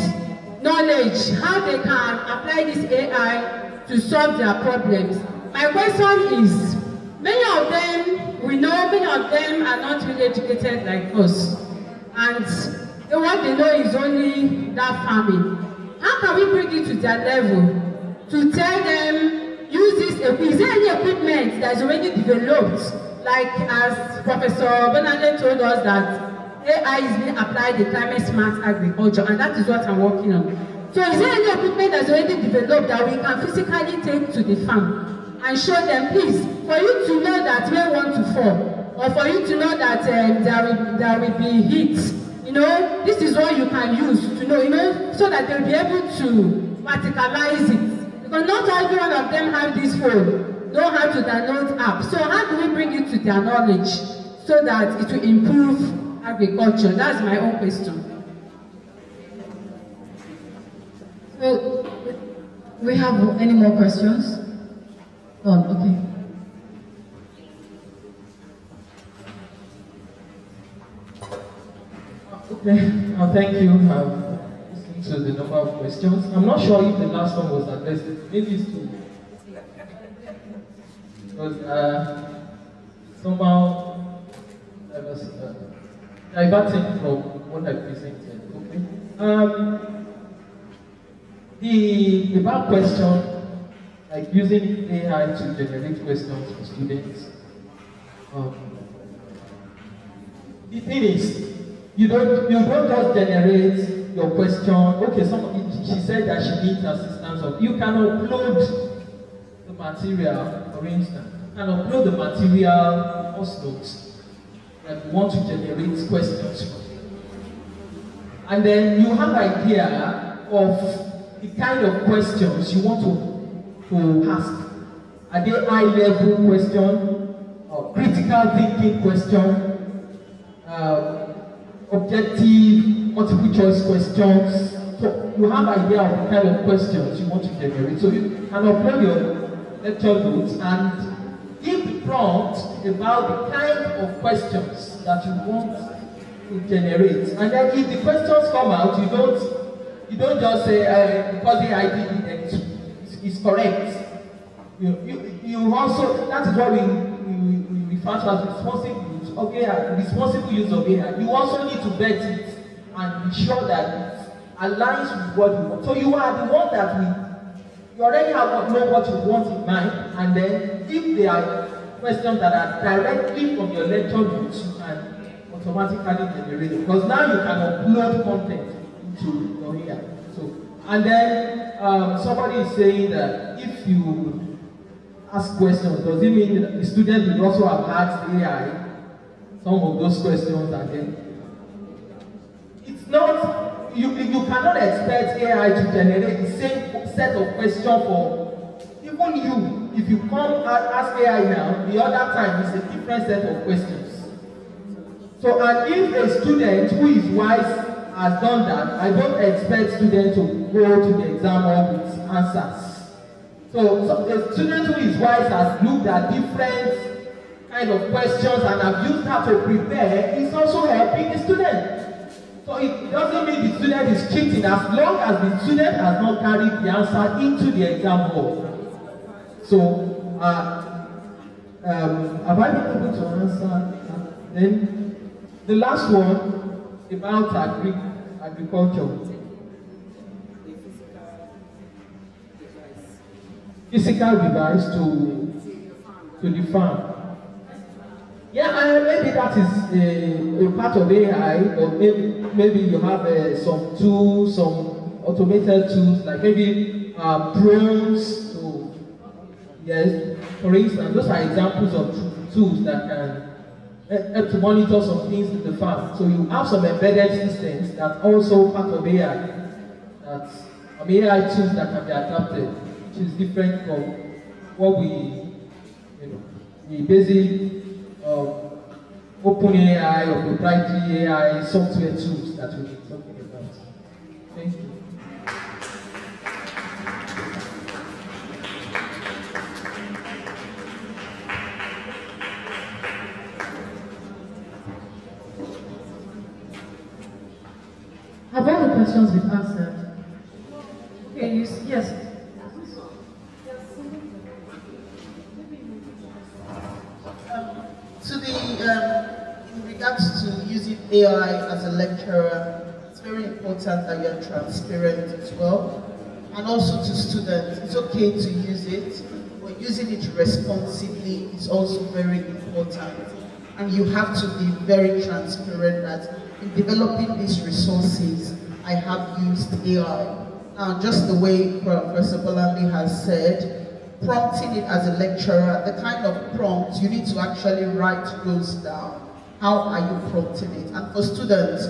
knowledge, how they can apply this AI to solve their problems. My question is, many of them, we know many of them are not really educated like us. And what they know is only that farming. How can we bring it to their level to tell them, use this, is there any equipment that is already developed, like as Professor Bernadette told us that AI is being applied in climate smart agriculture, and that is what I'm working on. So is there any equipment that's already developed that we can physically take to the farm and show them, please, for you to know that rain want to fall, or for you to know that there will be heat, you know, this is what you can use to know, you know, so that they'll be able to practicalize it. Because not every one of them have this phone, know how to download apps. So how do we bring it to their knowledge so that it will improve agriculture? That's my own question. So, we have any more questions? None, okay. Okay, thank you. Listened to the number of questions. I'm not sure if the last one was addressed. Maybe it's two. Because somehow I was diverting from what I presented. Okay. The back question, like using AI to generate questions for students. The thing is, you don't just generate your question. Okay, she said that she needs assistance. You can upload the material, for instance. You can upload the material course notes that you want to generate questions from. And then you have an idea of the kind of questions you want to ask. Are they high-level questions, or critical thinking questions, objective, multiple choice questions? So you have an idea of the kind of questions you want to generate. So you can upload your lecture notes and give the prompt about the kind of questions that you want to generate. And then if the questions come out, you don't just say because the idea is correct. You also, that is what we refer to as responsible use of AI. Responsible use of AI. You also need to vet it and be sure that it aligns with what you want. So you are the one that you already know what you want in mind, and then if there are questions that are directly from your lecture notes, you can automatically generate it. Because now you can upload content into your AI. So, and then somebody is saying that if you ask questions, does it mean that the student will also have asked AI some of those questions, and then it's not, you cannot expect AI to generate the same set of questions for even you. If you come and ask AI now, the other time it's a different set of questions. So, and if a student who is wise has done that, I don't expect students to go to the exam hall with answers. So a student who is wise has looked at different kind of questions and have used that to prepare, is also helping the student. So it doesn't mean the student is cheating as long as the student has not carried the answer into the exam hall. So have I been able to answer? Then the last one about agriculture. Physical device to the farm. Yeah, maybe that is a part of AI, or maybe you have some tools, some automated tools, like maybe drones. So yes, for instance, those are examples of tools that can help to monitor some things in the farm. So you have some embedded systems that also part of AI. That's AI tools that can be adapted, which is different from what the basic open AI or proprietary AI software tools that we've been talking about. Thank you. Have all the questions been answered? Okay, yes. In regards to using AI as a lecturer very important that you're transparent as well. And also to students, it's okay to use it, but using it responsibly is also very important. And you have to be very transparent that in developing these resources, I have used AI. Now, just the way Professor Bolambi has said, prompting it as a lecturer, the kind of prompts, you need to actually write those down. How are you prompting it? And for students,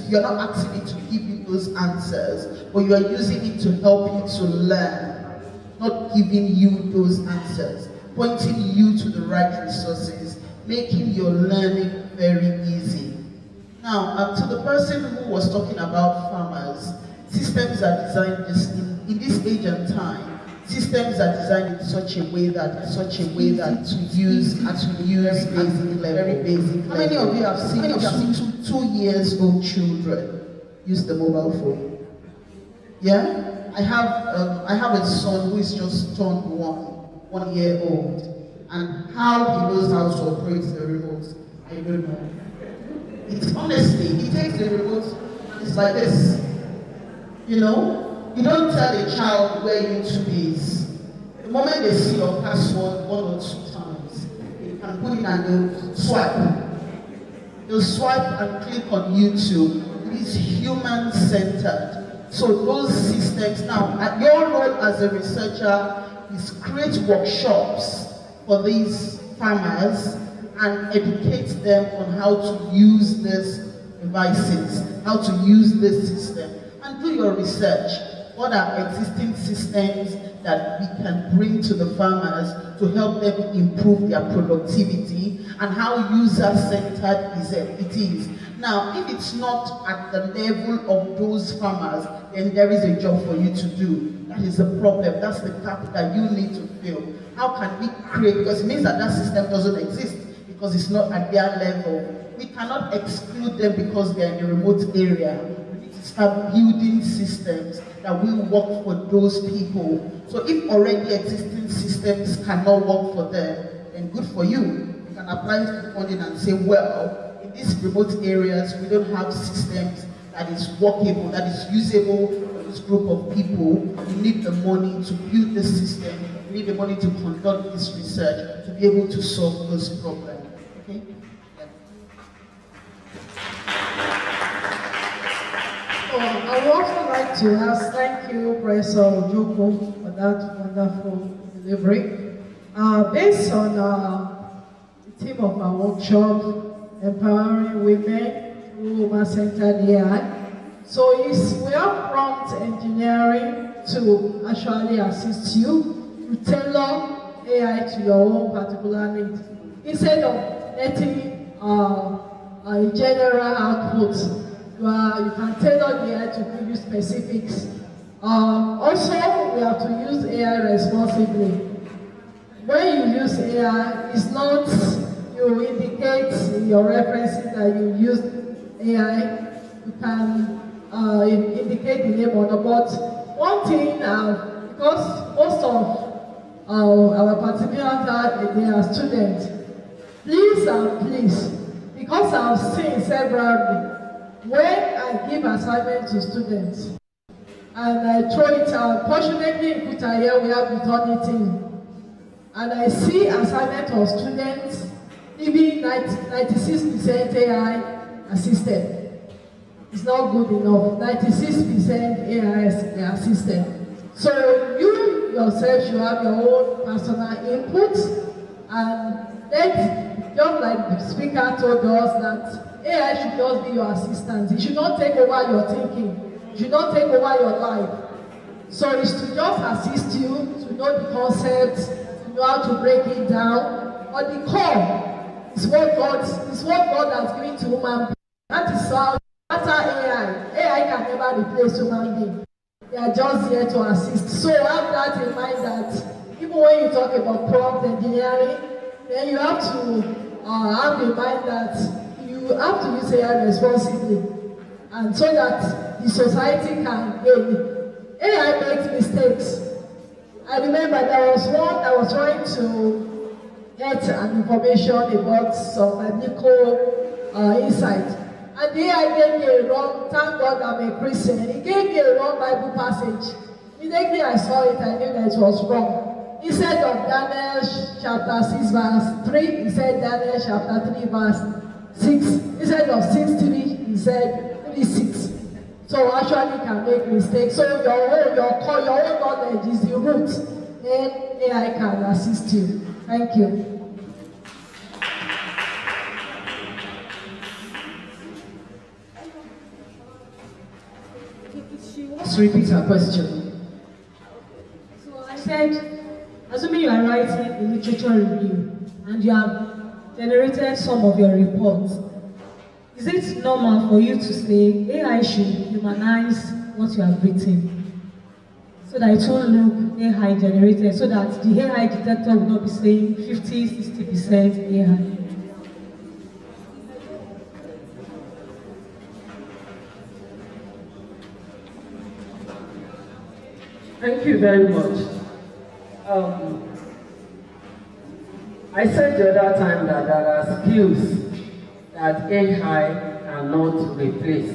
you're not asking it to give you those answers, but you are using it to help you to learn, not giving you those answers, pointing you to the right resources, making your learning very easy. Now, to the person who was talking about farmers, systems are designed in this age and time. Systems are designed in such a way that to use basic level. Very basic. How many of you have seen 2 years old children use the mobile phone? Yeah, I have a son who is just turned 1 year old, and how he knows how to operate the remote, I don't know. It's honestly, he takes the remote and it's like this. You know, you don't tell a child where YouTube is. The moment they see your password 1 or 2 times, they can put it and they'll swipe. They'll swipe and click on YouTube. It is human-centered. So those systems, now, your role as a researcher is create workshops for these farmers and educate them on how to use these devices, how to use this system, and do your research. What are existing systems that we can bring to the farmers to help them improve their productivity, and how user-centered it is. Now, if it's not at the level of those farmers, then there is a job for you to do. That is the problem. That's the gap that you need to fill. How can we create, because it means that that system doesn't exist, because it's not at their level. We cannot exclude them because they're in a remote area. We need to start building systems that will work for those people. So if already existing systems cannot work for them, then good for you. You can apply for funding and say, well, in these remote areas, we don't have systems that is workable, that is usable for this group of people. We need the money to build this system. We need the money to conduct this research to be able to solve those problems. Okay? I would also like to ask, thank you, Professor Ojoko, for that wonderful delivery. Based on the theme of our workshop, empowering women through human-centered AI, so we have prompt engineering to actually assist you to tailor AI to your own particular need. Instead of letting a general output, you can tailor the AI to give you specifics. Also, we have to use AI responsibly. When you use AI, it's not you indicate in your references that you use AI. You can indicate the name on the board. One thing, because most of our participants they are students, please, because I've seen several. When I give assignments to students and I throw it out, fortunately in Kutaya we have Eternity, and I see assignment of students leaving 96% AI assisted. It's not good enough. 96% AI assisted. So you yourself should have your own personal input, and just like the speaker told us that AI should just be your assistant. It should not take over your thinking. It should not take over your life. So it's to just assist you to know the concepts, to know how to break it down. But the core is what God has given to human beings. That is how, after AI. AI can never replace human beings. They are just here to assist. So have that in mind that even when you talk about prompt engineering, then you have to have in mind that you have to use AI responsibly, and so that the society can gain. AI makes mistakes. I remember there was one that was trying to get an information about some biblical insight, And the AI gave me a wrong, thank God I'm a Christian, he gave me a wrong Bible passage. Immediately I saw it, I knew that it was wrong. Instead of Daniel chapter 6 verse 3, he said Daniel chapter 3 verse 6. Instead of 6:3, he said 3:6. So actually can make mistakes. So your own knowledge is the root. Then AI can assist you. Thank you. Let's repeat her question. So I said, assuming you are writing a literature review and you have generated some of your reports, is it normal for you to say AI should humanize what you have written so that it won't look AI generated, so that the AI detector will not be saying 50-60% AI? Thank you very much. I said the other time that there are skills that AI cannot replace,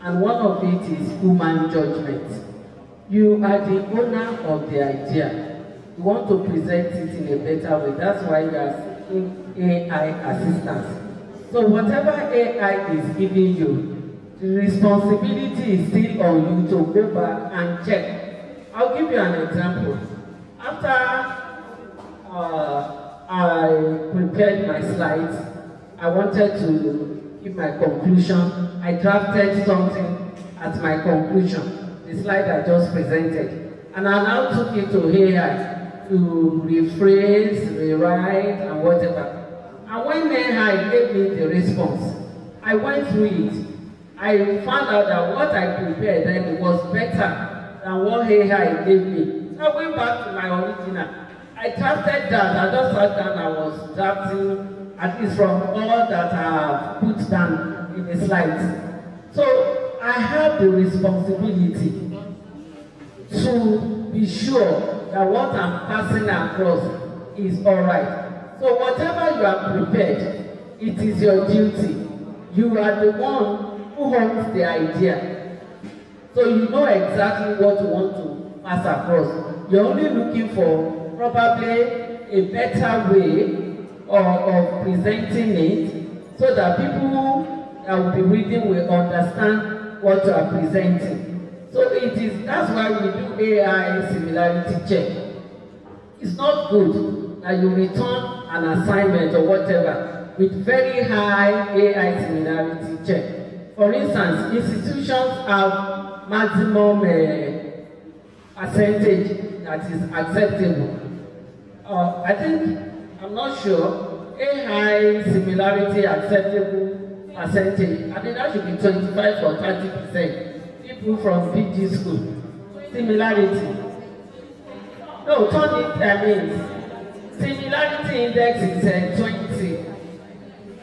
and one of it is human judgment. You are the owner of the idea. You want to present it in a better way. That's why you are seeking AI assistance. So whatever AI is giving you, the responsibility is still on you to go back and check. I'll give you an example. After I prepared my slides, I wanted to give my conclusion. I drafted something as my conclusion, the slide I just presented. And I now took it to AI to rephrase, rewrite, and whatever. And when AI gave me the response, I went through it. I found out that what I prepared then was better than what AI gave me. So I went back to my original. I drafted that. I just sat down. I was drafting, at least from all that I have put down in the slides. So I have the responsibility to be sure that what I'm passing across is all right. So whatever you have prepared, it is your duty. You are the one who owns the idea. So you know exactly what you want to pass across. You're only looking for probably a better way of presenting it so that people that will be reading will understand what you are presenting. So that's why we do AI similarity check. It's not good that you return an assignment or whatever with very high AI similarity check. For instance, institutions have maximum percentage that is acceptable. I think, I'm not sure, AI similarity acceptable percentage, I think that should be 25 or 30%. People from PG school. Similarity. No, turn it, similarity index is 20.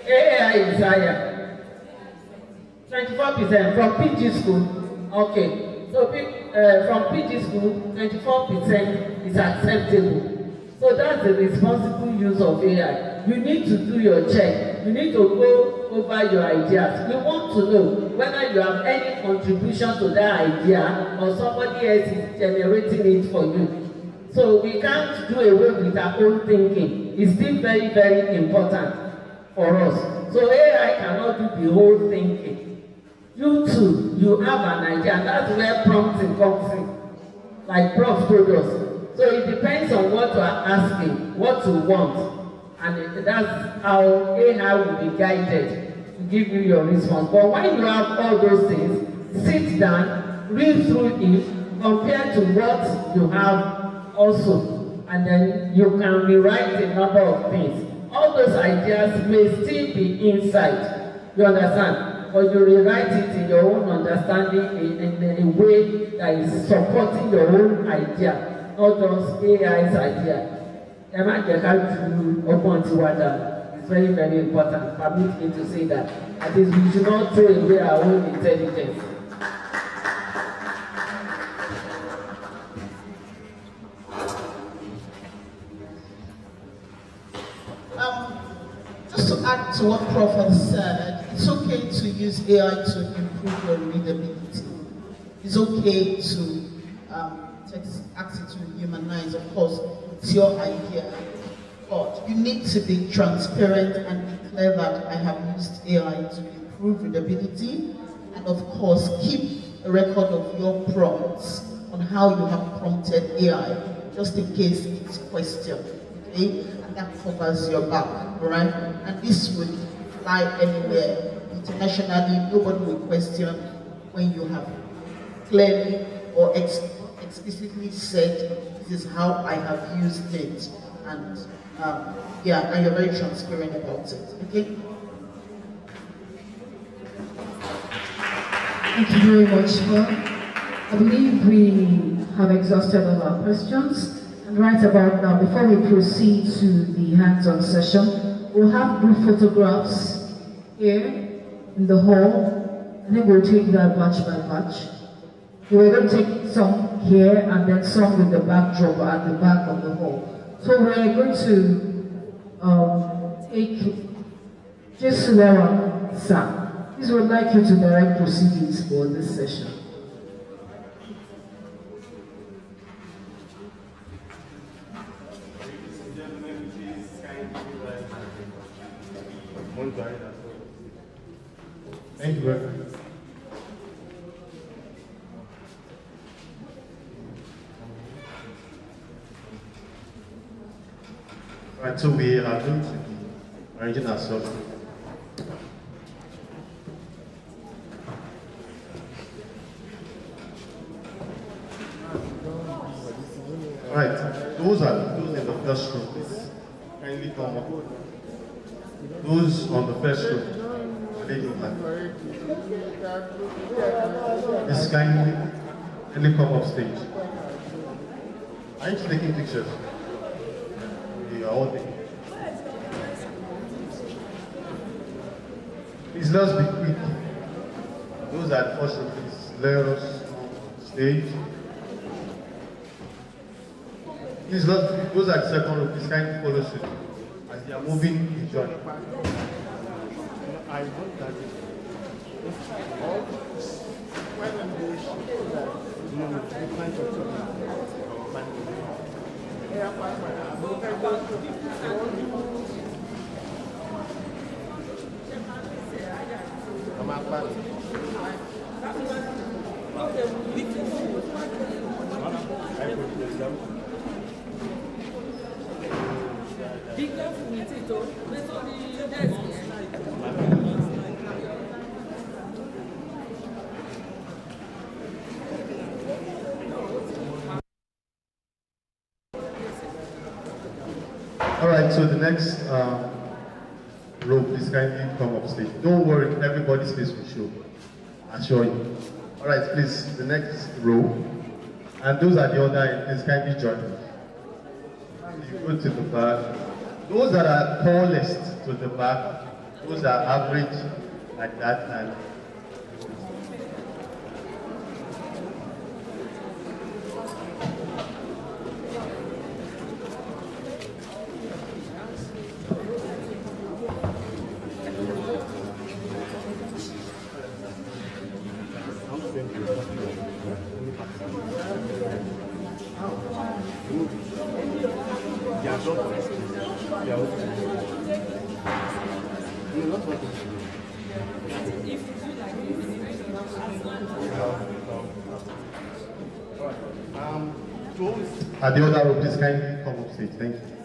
AI is higher. 24% from PG school. Okay, so from PG school, 24% is acceptable. So that's the responsible use of AI. You need to do your check. You need to go over your ideas. We want to know whether you have any contribution to that idea or somebody else is generating it for you. So we can't do away with our own thinking. It's still very, very important for us. So AI cannot do the whole thinking. You too, you have an idea, and that's where prompting comes in, like Prof told us. So it depends on what you are asking, what you want, and that's how AI will be guided to give you your response. But when you have all those things, sit down, read through it, compare to what you have also, and then you can rewrite a number of things. All those ideas may still be inside, you understand? But you rewrite it in your own understanding in a way that is supporting your own idea, not just AI's idea. It's very, very important. Permit me to say that. At least we should not throw away our own intelligence. Just to add to what Prof has said, it's okay to use AI to improve your readability. It's okay to ask it to humanize. Of course, it's your idea. But you need to be transparent and declare that I have used AI to improve readability, and of course, keep a record of your prompts on how you have prompted AI, just in case it's questioned, okay? And that covers your back, all right? And this would fly anywhere. Internationally, nobody will question when you have clearly or explicitly said, this is how I have used it. And yeah, and you're very transparent about it, okay? Thank you very much, Well, I believe we have exhausted all our questions. And right about now, before we proceed to the hands-on session, we'll have group photographs here in the hall. I think we'll take that batch by batch. We're going to take some here and then some with the backdrop at the back of the hall. So we're going to take Jesulewa Sam. Please would like you to direct proceedings for this session. Thank you very much. Right, so we are going to be arranging ourselves. Right, those in the first row, please. Kindly come up. Those on the first row, lady in black. Please kindly come up stage. Are you taking pictures? We are all taking. Please let's be quick. Those at first row, please let us stage. Please, those at second row, please kindly follow suit. As they are moving, you join. I want that. All right, so the next row, please kindly come up stage. Don't worry, everybody's face will show. I assure you. All right, please, the next row. And those at the other end, please kindly join me. You go to the back. Those that are tallest to the back, those are average like that, and at the other row, please kindly come up stage. Thank you.